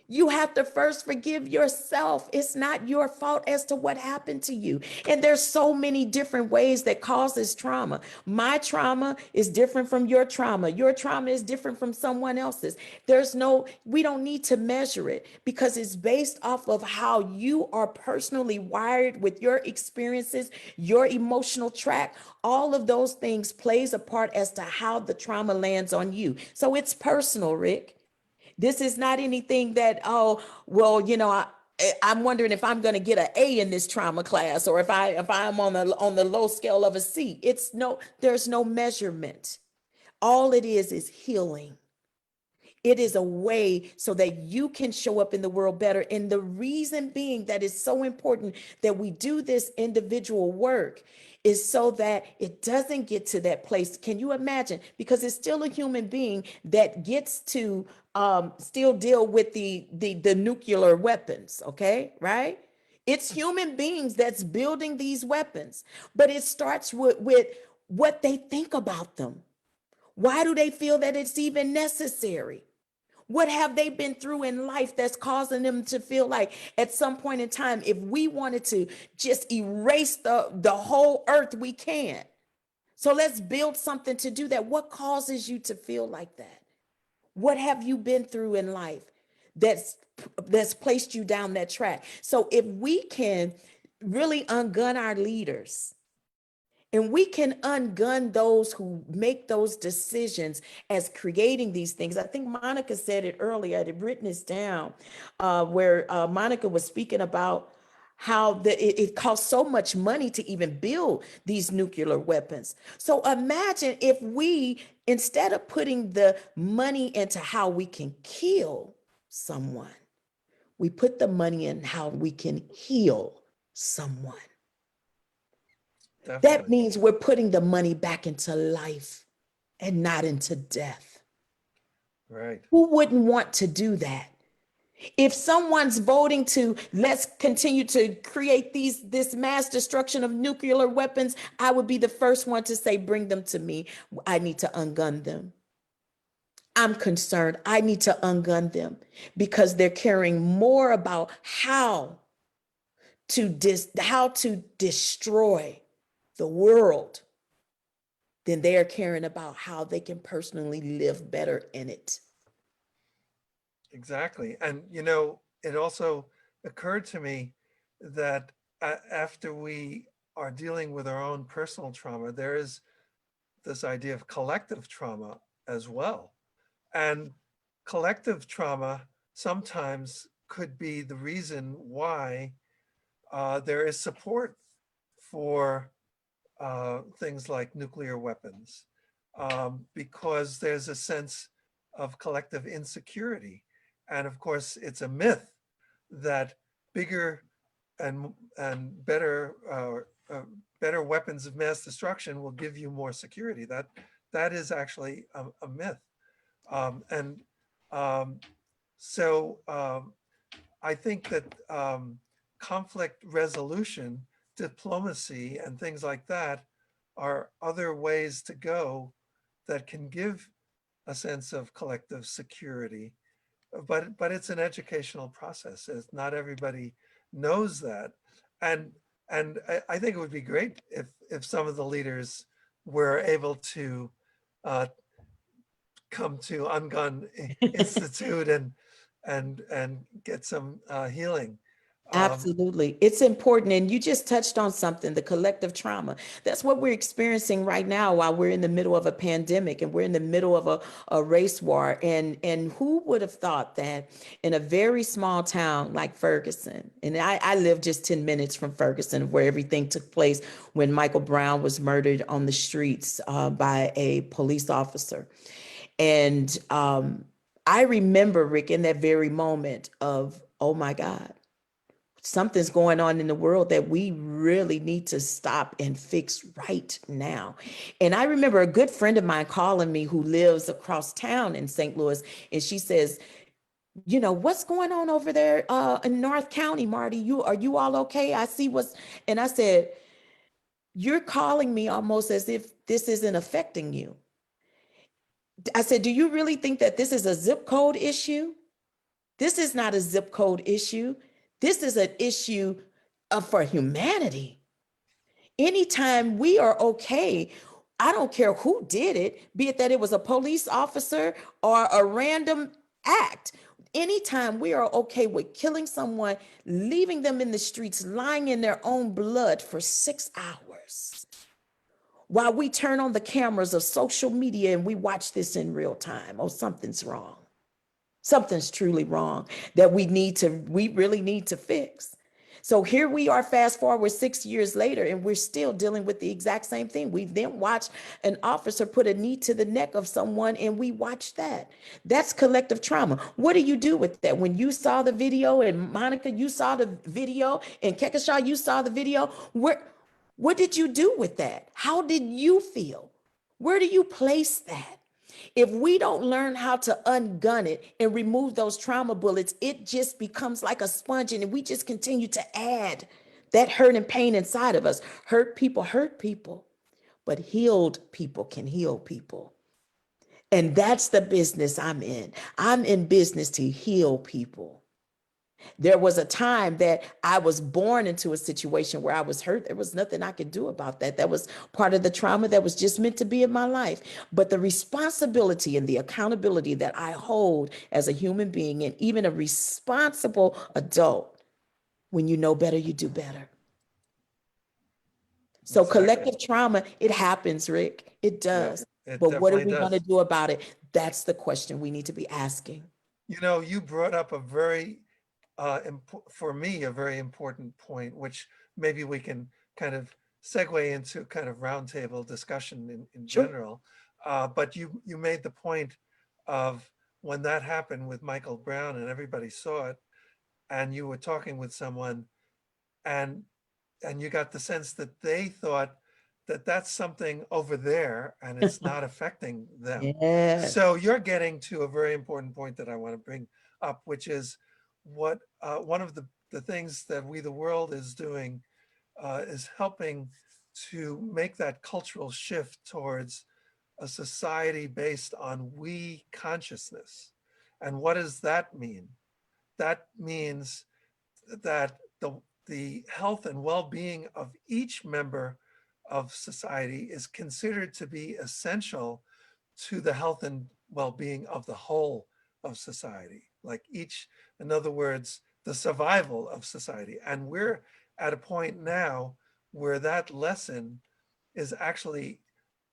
You have to first forgive yourself. It's not your fault as to what happened to you. And there's so many different ways that causes trauma. My trauma is different from your trauma. Your trauma is different from someone else's. We don't need to measure it because it's based off of how you are personally wired with your experiences, your emotional track. All of those things plays a part as to how the trauma lands on you. So it's personal, Rick. This is not anything that, oh, well, I'm wondering if I'm going to get an A in this trauma class, or if I'm on the low scale of a C. There's no measurement. All it is healing. It is a way so that you can show up in the world better. And the reason being that it's so important that we do this individual work is so that it doesn't get to that place. Can you imagine? Because it's still a human being that gets to still deal with the nuclear weapons, okay? Right? It's human beings that's building these weapons, but it starts with what they think about them. Why do they feel that it's even necessary? What have they been through in life that's causing them to feel like at some point in time, if we wanted to just erase the whole earth, we can. So let's build something to do that. What causes you to feel like that? What have you been through in life that's placed you down that track? So if we can really ungun our leaders, and we can ungun those who make those decisions as creating these things. I think Monica said it earlier. I had written this down where Monica was speaking about how it costs so much money to even build these nuclear weapons. So imagine if we, instead of putting the money into how we can kill someone, we put the money in how we can heal someone. Definitely. That means we're putting the money back into life and not into death. Right. Who wouldn't want to do that? If someone's voting to let's continue to create this mass destruction of nuclear weapons, I would be the first one to say, bring them to me. I need to ungun them. I'm concerned. I need to ungun them because they're caring more about how to destroy the world than they are caring about how they can personally live better in it. Exactly. And, it also occurred to me that after we are dealing with our own personal trauma, there is this idea of collective trauma as well. And collective trauma sometimes could be the reason why there is support for things like nuclear weapons, because there's a sense of collective insecurity. And of course, it's a myth that bigger and better weapons of mass destruction will give you more security. That is actually a myth. So I think that conflict resolution, diplomacy, and things like that are other ways to go that can give a sense of collective security. But it's an educational process. Not everybody knows that. And I think it would be great if some of the leaders were able to come to Ungun Institute and get some healing. Absolutely. It's important. And you just touched on something, the collective trauma. That's what we're experiencing right now while we're in the middle of a pandemic and we're in the middle of a race war. And who would have thought that in a very small town like Ferguson, and I live just 10 minutes from Ferguson, where everything took place when Michael Brown was murdered on the streets by a police officer. And I remember, Rick, in that very moment of, oh my God, something's going on in the world that we really need to stop and fix right now. And I remember a good friend of mine calling me who lives across town in St. Louis. And she says, what's going on over there in North County, Marty? Are you all okay? I see and I said, you're calling me almost as if this isn't affecting you. I said, do you really think that this is a zip code issue? This is not a zip code issue. This is an issue for humanity. Anytime we are okay, I don't care who did it, be it that it was a police officer or a random act. Anytime we are okay with killing someone, leaving them in the streets, lying in their own blood for 6 hours, while we turn on the cameras of social media and we watch this in real time, oh, something's wrong. Something's truly wrong that we really need to fix. So here we are, fast forward 6 years later, and we're still dealing with the exact same thing. We then watched an officer put a knee to the neck of someone, and we watched that. That's collective trauma. What do you do with that? When you saw the video, and Monica, you saw the video, and Kehkashan, you saw the video, what did you do with that? How did you feel? Where do you place that? If we don't learn how to ungun it and remove those trauma bullets, it just becomes like a sponge, and we just continue to add that hurt and pain inside of us. Hurt people, but healed people can heal people. And that's the business I'm in. I'm in business to heal people. There was a time that I was born into a situation where I was hurt. There was nothing I could do about that. That was part of the trauma that was just meant to be in my life. But the responsibility and the accountability that I hold as a human being, and even a responsible adult, when you know better, you do better. So Exactly. collective trauma, it happens, Rick. It does. It But what are we definitely going to does. do about it? That's the question we need to be asking. You know, you brought up a very, for me, a very important point, which maybe we can kind of segue into kind of roundtable discussion in Sure. general. But you made the point of when that happened with Michael Brown and everybody saw it, and you were talking with someone, and you got the sense that they thought that that's something over there and it's not affecting them. Yes. So you're getting to a very important point that I want to bring up, which is what one of the things that We the World is doing is helping to make that cultural shift towards a society based on we consciousness. And what does that mean? That means that the health and well-being of each member of society is considered to be essential to the health and well-being of the whole of society. Like each, in other words, the survival of society. And we're at a point now where that lesson is actually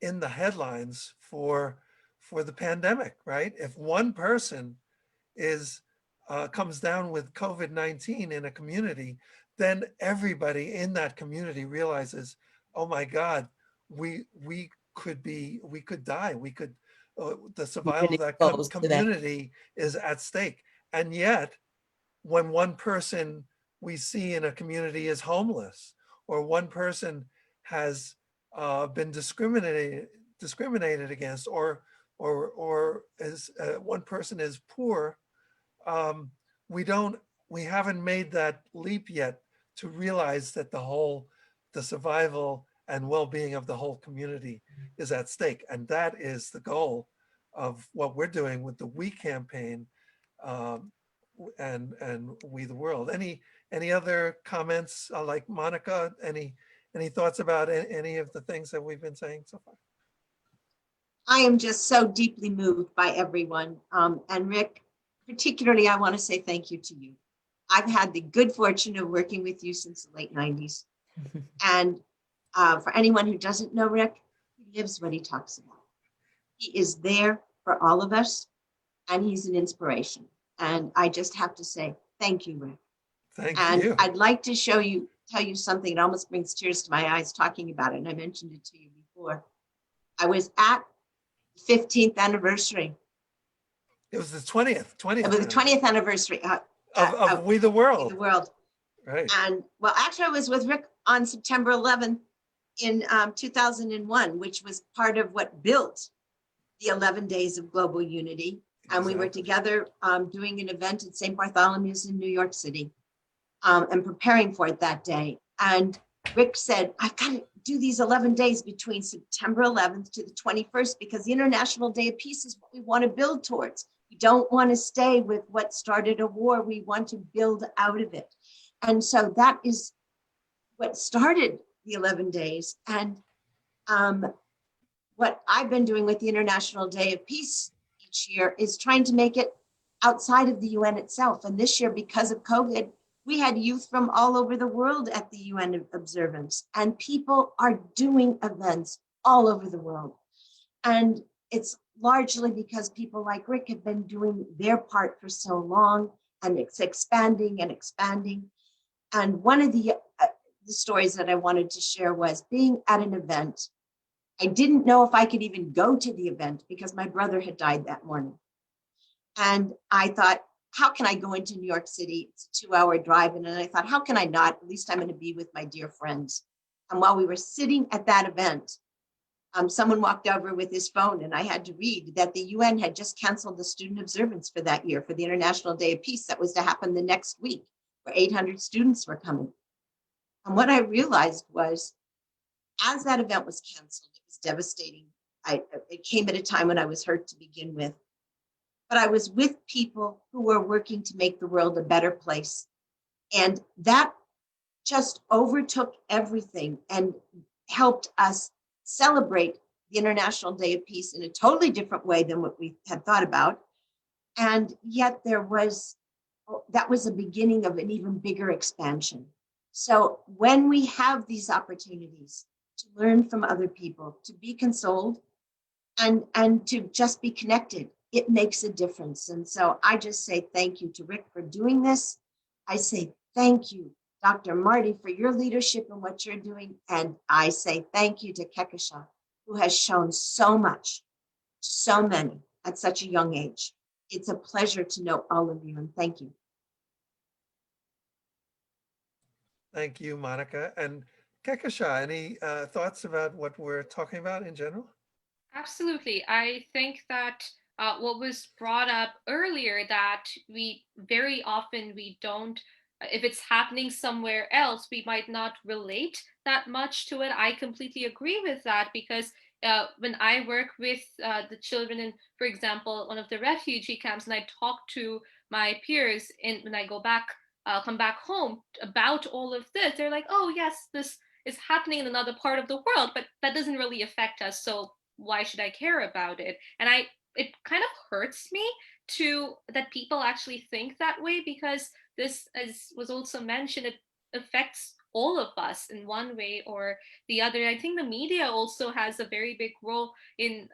in the headlines for the pandemic, right? If one person comes down with COVID-19 in a community, then everybody in that community realizes, oh my God, we could die. The survival of that community is at stake. And yet, when one person we see in a community is homeless, or one person has been discriminated against, or is one person is poor, we haven't made that leap yet to realize that the survival and well-being of the whole community is at stake. And that is the goal of what we're doing with the We campaign and We the World. Any other comments, like Monica, any thoughts about any of the things that we've been saying so far? I am just so deeply moved by everyone. And Rick, particularly, I want to say thank you to you. I've had the good fortune of working with you since the late 90s. And for anyone who doesn't know Rick, he lives what he talks about. He is there for all of us, and he's an inspiration. And I just have to say, thank you, Rick. Thank and you. I'd like to tell you something. It almost brings tears to my eyes talking about it. And I mentioned it to you before. I was at the 15th anniversary. It was the 20th. It was the 20th anniversary of We the World. The World. Right. And well, actually I was with Rick on September 11th in 2001, which was part of what built the 11 Days of Global Unity. And we were together doing an event at St. Bartholomew's in New York City and preparing for it that day. And Rick said, I've got to do these 11 days between September 11th to the 21st, because the International Day of Peace is what we want to build towards. We don't want to stay with what started a war. We want to build out of it. And so that is what started the 11 days. And what I've been doing with the International Day of Peace each year is trying to make it outside of the UN itself. And this year, because of COVID, we had youth from all over the world at the UN observance, and people are doing events all over the world. And it's largely because people like Rick have been doing their part for so long, and it's expanding and expanding. And one of the stories that I wanted to share was being at an event. I didn't know if I could even go to the event because my brother had died that morning. And I thought, how can I go into New York City? It's a 2-hour drive. And then I thought, how can I not? At least I'm going to be with my dear friends. And while we were sitting at that event, someone walked over with his phone, and I had to read that the UN had just canceled the student observance for that year for the International Day of Peace that was to happen the next week, where 800 students were coming. And what I realized was, as that event was canceled, it was devastating. It came at a time when I was hurt to begin with. But I was with people who were working to make the world a better place. And that just overtook everything and helped us celebrate the International Day of Peace in a totally different way than what we had thought about. And yet that was a beginning of an even bigger expansion. So when we have these opportunities to learn from other people, to be consoled, and to just be connected, it makes a difference. And so I just say thank you to Rick for doing this. I say thank you, Dr. Marty, for your leadership and what you're doing. And I say thank you to Kehkashan, who has shown so much to so many at such a young age. It's a pleasure to know all of you, and thank you. Thank you, Monica. And Kakisha, any thoughts about what we're talking about in general? Absolutely. I think that what was brought up earlier, that we very often we don't, if it's happening somewhere else, we might not relate that much to it. I completely agree with that, because when I work with the children in, for example, one of the refugee camps, and I talk to my peers when I go back, come back home about all of this, they're like, oh yes, this is happening in another part of the world, but that doesn't really affect us. So why should I care about it? And it kind of hurts me that people actually think that way, because this, as was also mentioned, it affects all of us in one way or the other. I think the media also has a very big role in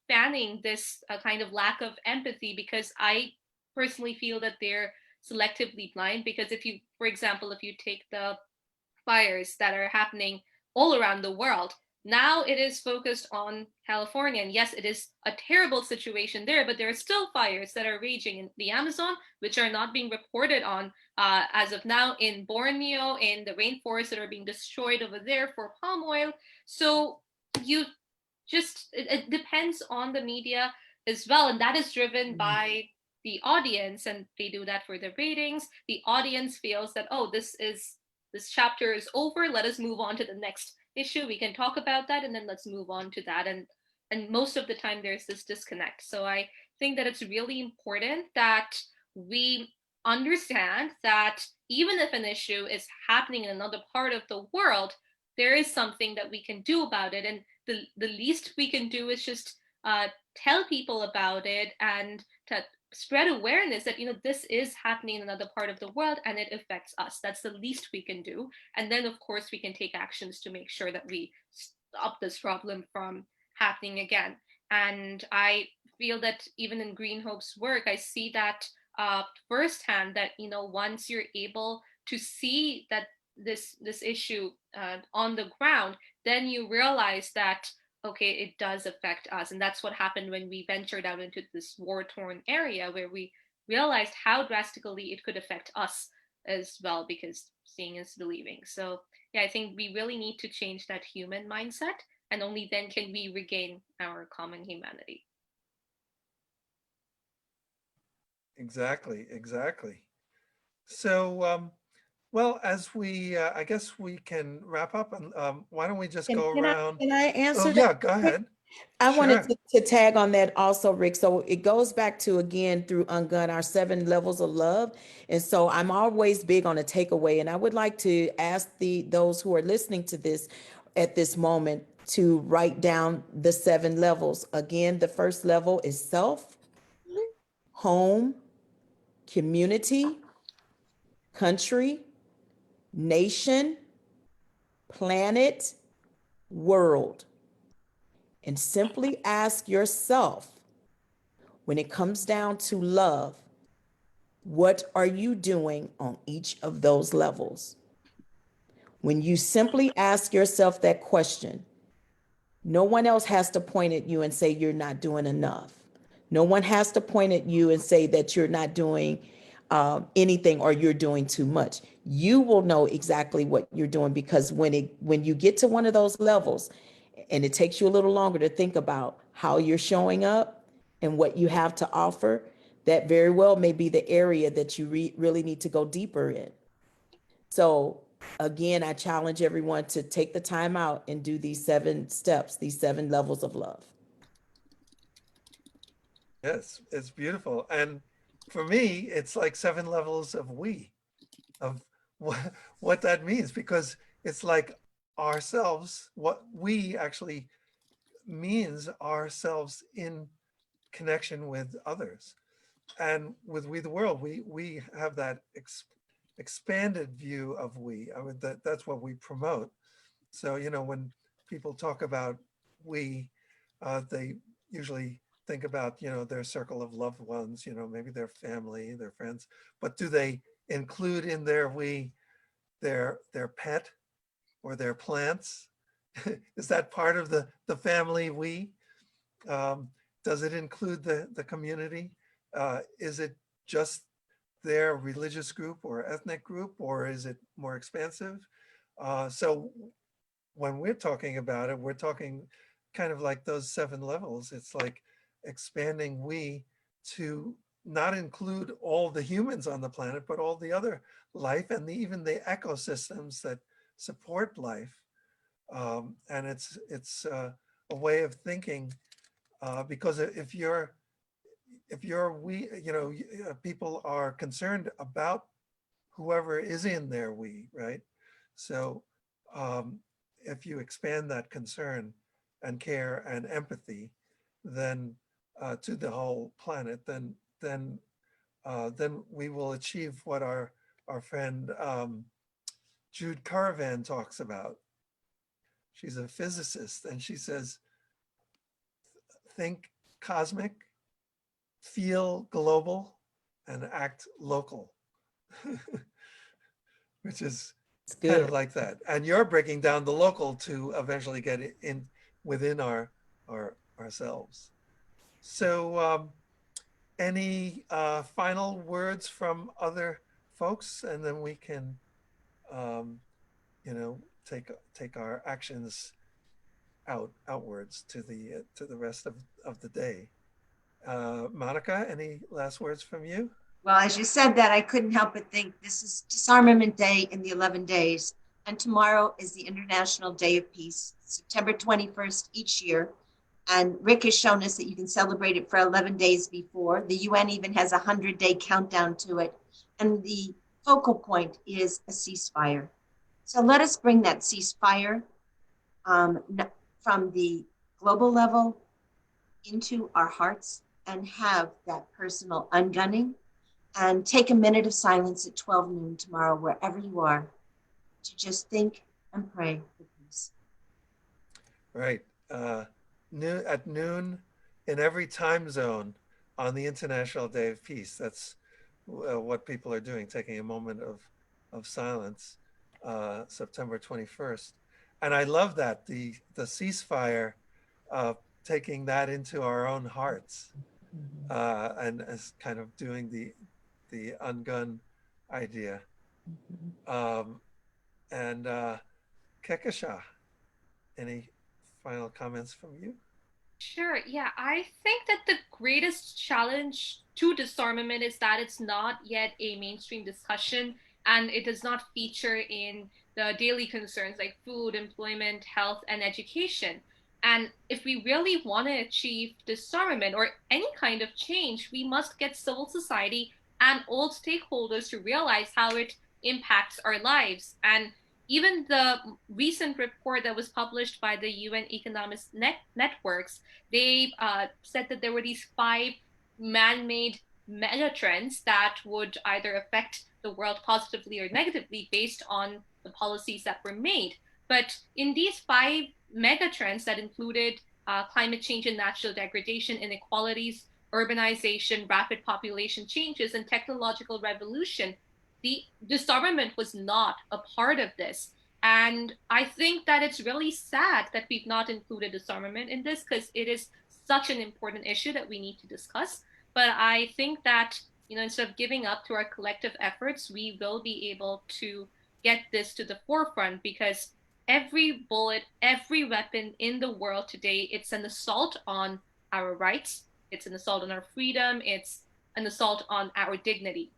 fanning this kind of lack of empathy, because I personally feel that they're selectively blind. Because if you, for example, if you take the fires that are happening all around the world, now it is focused on California. And yes, it is a terrible situation there, but there are still fires that are raging in the Amazon, which are not being reported on as of now, in Borneo, in the rainforests that are being destroyed over there for palm oil. So you just, it depends on the media as well. And that is driven by the audience, and they do that for the ratings. The audience feels that, oh, this chapter is over, let us move on to the next issue, we can talk about that, and then let's move on to that. And most of the time there's this disconnect. So I think that it's really important that we understand that even if an issue is happening in another part of the world, there is something that we can do about it. And the least we can do is just tell people about it, and to spread awareness that, this is happening in another part of the world and it affects us. That's the least we can do. And then of course we can take actions to make sure that we stop this problem from happening again. And I feel that even in Green Hope's work, I see that firsthand, that once you're able to see that this issue on the ground, then you realize that, okay, it does affect us. And that's what happened when we ventured out into this war-torn area, where we realized how drastically it could affect us as well, because seeing is believing. So yeah, I think we really need to change that human mindset, and only then can we regain our common humanity. Exactly. So, well, as we, I guess we can wrap up, and why don't we just go around? Can I answer Oh, that? yeah, go ahead. I wanted Sure. to tag on that also, Rick. So it goes back to, again, through Ungun, our 7 levels of love. And so I'm always big on a takeaway. And I would like to ask those who are listening to this at this moment to write down the 7 levels. Again, the first level is self, home, community, country, nation, planet, world. and simply ask yourself, when it comes down to love, what are you doing on each of those levels? When you simply ask yourself that question, no one else has to point at you and say you're not doing enough. No one has to point at you and say that you're not doing anything or you're doing too much. You will know exactly what you're doing, because when you get to one of those levels, and it takes you a little longer to think about how you're showing up and what you have to offer, that very well may be the area that you really need to go deeper in. So again, I challenge everyone to take the time out and do these 7 steps, these 7 levels of love. Yes, it's beautiful. And for me, it's like 7 levels of we, of what that means, because it's like ourselves, what we actually means ourselves in connection with others. And with We the World, we have that expanded view of we. I mean, that's what we promote. So, when people talk about we, they usually think about, their circle of loved ones, maybe their family, their friends, but do they include in their we their pet or their plants? Is that part of the family we? Does it include the community? Is it just their religious group or ethnic group, or is it more expansive? So when we're talking about it, we're talking kind of like those 7 levels. It's like expanding we to not include all the humans on the planet, but all the other life and even the ecosystems that support life. And it's a way of thinking, because if people are concerned about whoever is in their we, right? So if you expand that concern and care and empathy, then to the whole planet, then we will achieve what our friend Jude Caravan talks about. She's a physicist, and she says, think cosmic, feel global, and act local. Which is It's kind of good. like that. And you're breaking down the local to eventually get it in within ourselves. So any final words from other folks, and then we can take our actions outwards to the rest of the day. Monica, any last words from you? Well, as you said that, I couldn't help but think this is Disarmament Day in the 11 days. And tomorrow is the International Day of Peace, September 21st each year. And Rick has shown us that you can celebrate it for 11 days before. The UN even has a 100-day countdown to it. And the focal point is a ceasefire. So let us bring that ceasefire from the global level into our hearts and have that personal ungunning. And take a minute of silence at 12 noon tomorrow, wherever you are, to just think and pray for peace. Right. At noon in every time zone on the International Day of Peace. That's what people are doing, taking a moment of silence, September 21st. And I love that, the ceasefire, taking that into our own hearts, and as kind of doing the ungun idea. And Kehkashan, any final comments from you? Sure. Yeah, I think that the greatest challenge to disarmament is that it's not yet a mainstream discussion, and it does not feature in the daily concerns like food, employment, health, and education. And if we really want to achieve disarmament or any kind of change, we must get civil society and all stakeholders to realize how it impacts our lives. And even the recent report that was published by the UN Economic Networks, they said that there were these 5 man-made megatrends that would either affect the world positively or negatively based on the policies that were made. But in these 5 megatrends that included climate change and natural degradation, inequalities, urbanization, rapid population changes, and technological revolution. The disarmament was not a part of this. And I think that it's really sad that we've not included disarmament in this because it is such an important issue that we need to discuss. But I think that, instead of giving up to our collective efforts, we will be able to get this to the forefront because every bullet, every weapon in the world today, it's an assault on our rights, it's an assault on our freedom, it's an assault on our dignity.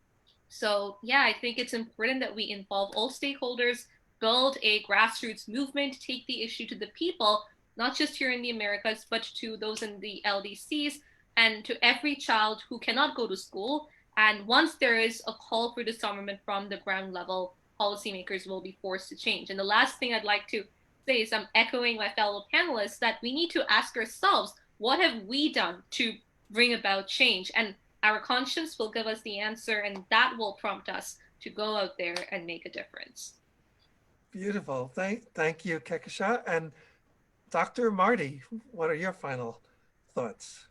So, yeah, I think it's important that we involve all stakeholders, build a grassroots movement, take the issue to the people, not just here in the Americas, but to those in the LDCs and to every child who cannot go to school. And once there is a call for disarmament from the ground level, policymakers will be forced to change. And the last thing I'd like to say is I'm echoing my fellow panelists that we need to ask ourselves, what have we done to bring about change? And our conscience will give us the answer, and that will prompt us to go out there and make a difference. Beautiful. Thank you, Kehkashan. And Dr. Marty, what are your final thoughts?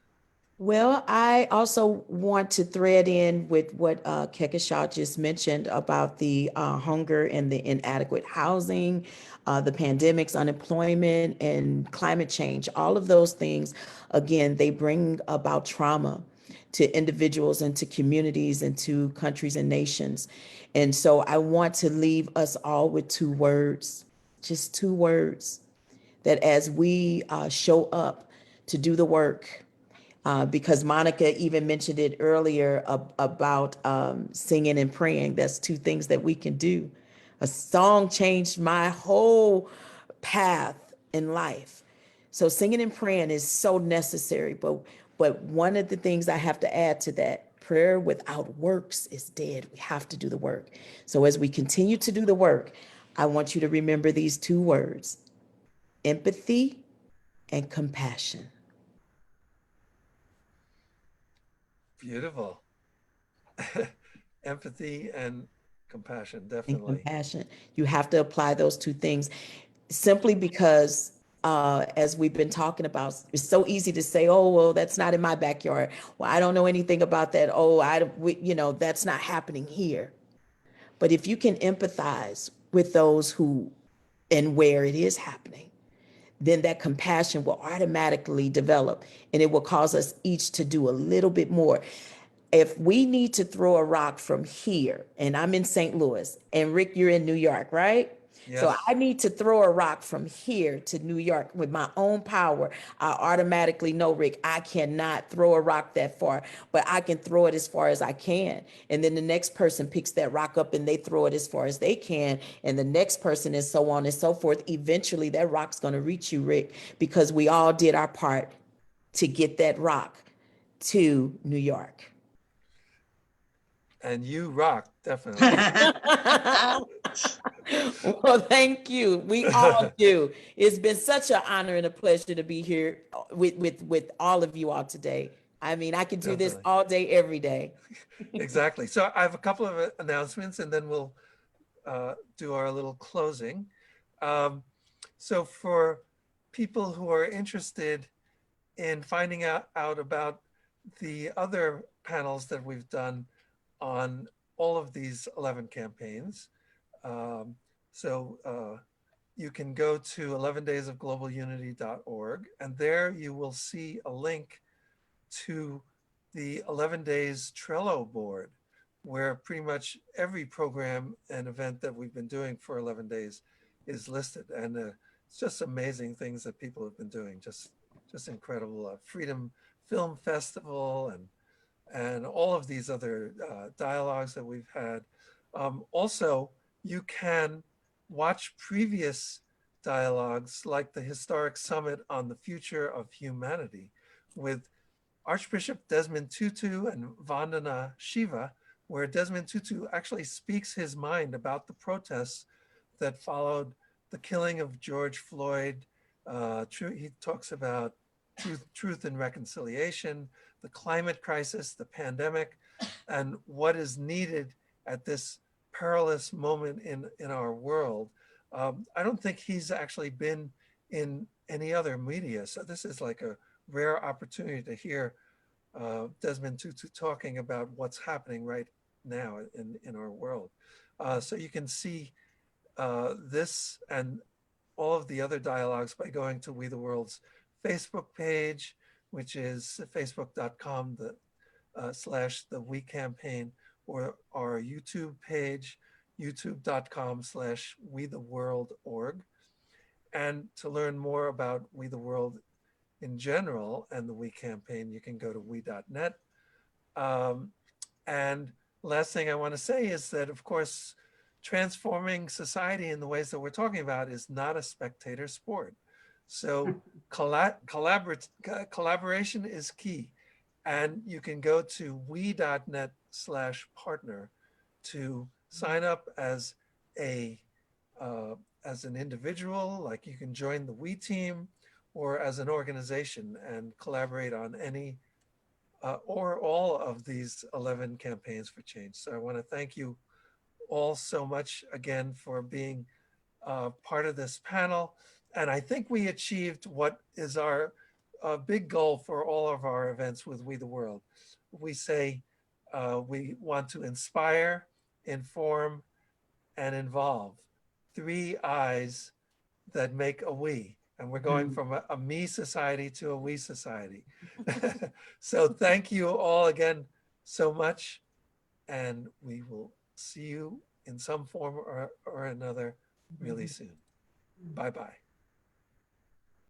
Well, I also want to thread in with what Kehkashan just mentioned about the hunger and the inadequate housing, the pandemics, unemployment, and climate change. All of those things, again, they bring about trauma to individuals and to communities and to countries and nations. And so I want to leave us all with two words, just two words, that as we show up to do the work, because Monica even mentioned it earlier about singing and praying. That's two things that we can do. A song changed my whole path in life. So singing and praying is so necessary. But one of the things I have to add to that, prayer without works is dead. We have to do the work. So as we continue to do the work, I want you to remember these two words, empathy and compassion. Beautiful. Empathy and compassion, And definitely. compassion. You have to apply those two things simply because, as we've been talking about, it's so easy to say, oh, well, that's not in my backyard. Well, I don't know anything about that. Oh, that's not happening here. But if you can empathize with those who and where it is happening, then that compassion will automatically develop and it will cause us each to do a little bit more. If we need to throw a rock from here, and I'm in St. Louis, and Rick, you're in New York, right? So Yes. I need to throw a rock from here to New York with my own power. I automatically know, Rick, I cannot throw a rock that far, but I can throw it as far as I can. And then the next person picks that rock up and they throw it as far as they can. And the next person, and so on and so forth. Eventually that rock's going to reach you, Rick, because we all did our part to get that rock to New York. And you rock, definitely. Well, thank you. We all do. It's been such an honor and a pleasure to be here with all of you all today. I mean, I could do this Definitely. all day, every day. Exactly. So I have a couple of announcements and then we'll do our little closing. So for people who are interested in finding out about the other panels that we've done on all of these 11 campaigns, you can go to 11daysofglobalunity.org, and there you will see a link to the 11 Days Trello board, where pretty much every program and event that we've been doing for 11 days is listed. And it's just amazing things that people have been doing, just incredible. Freedom Film Festival and all of these other dialogues that we've had. Also, you can watch previous dialogues like the historic summit on the future of humanity with Archbishop Desmond Tutu and Vandana Shiva, where Desmond Tutu actually speaks his mind about the protests that followed the killing of George Floyd. He talks about truth and reconciliation, the climate crisis, the pandemic, and what is needed at this perilous moment in our world. I don't think he's actually been in any other media. So this is like a rare opportunity to hear Desmond Tutu talking about what's happening right now in our world. So you can see this and all of the other dialogues by going to We the World's Facebook page, which is facebook.com / the We Campaign, or our YouTube page, youtube.com/We the World.org. And to learn more about We the World in general and the We Campaign, you can go to we.net. And last thing I want to say is that, of course, transforming society in the ways that we're talking about is not a spectator sport. So collaboration is key. And you can go to we.net/partner to sign up as an individual, like you can join the We team, or as an organization and collaborate on any or all of these 11 campaigns for change. So I want to thank you all so much again for being part of this panel. And I think we achieved what is our big goal for all of our events with We the World. We say we want to inspire, inform, and involve. 3 I's that make a we. And we're going from a me society to a we society. So thank you all again so much. And we will see you in some form or another really soon. Bye-bye.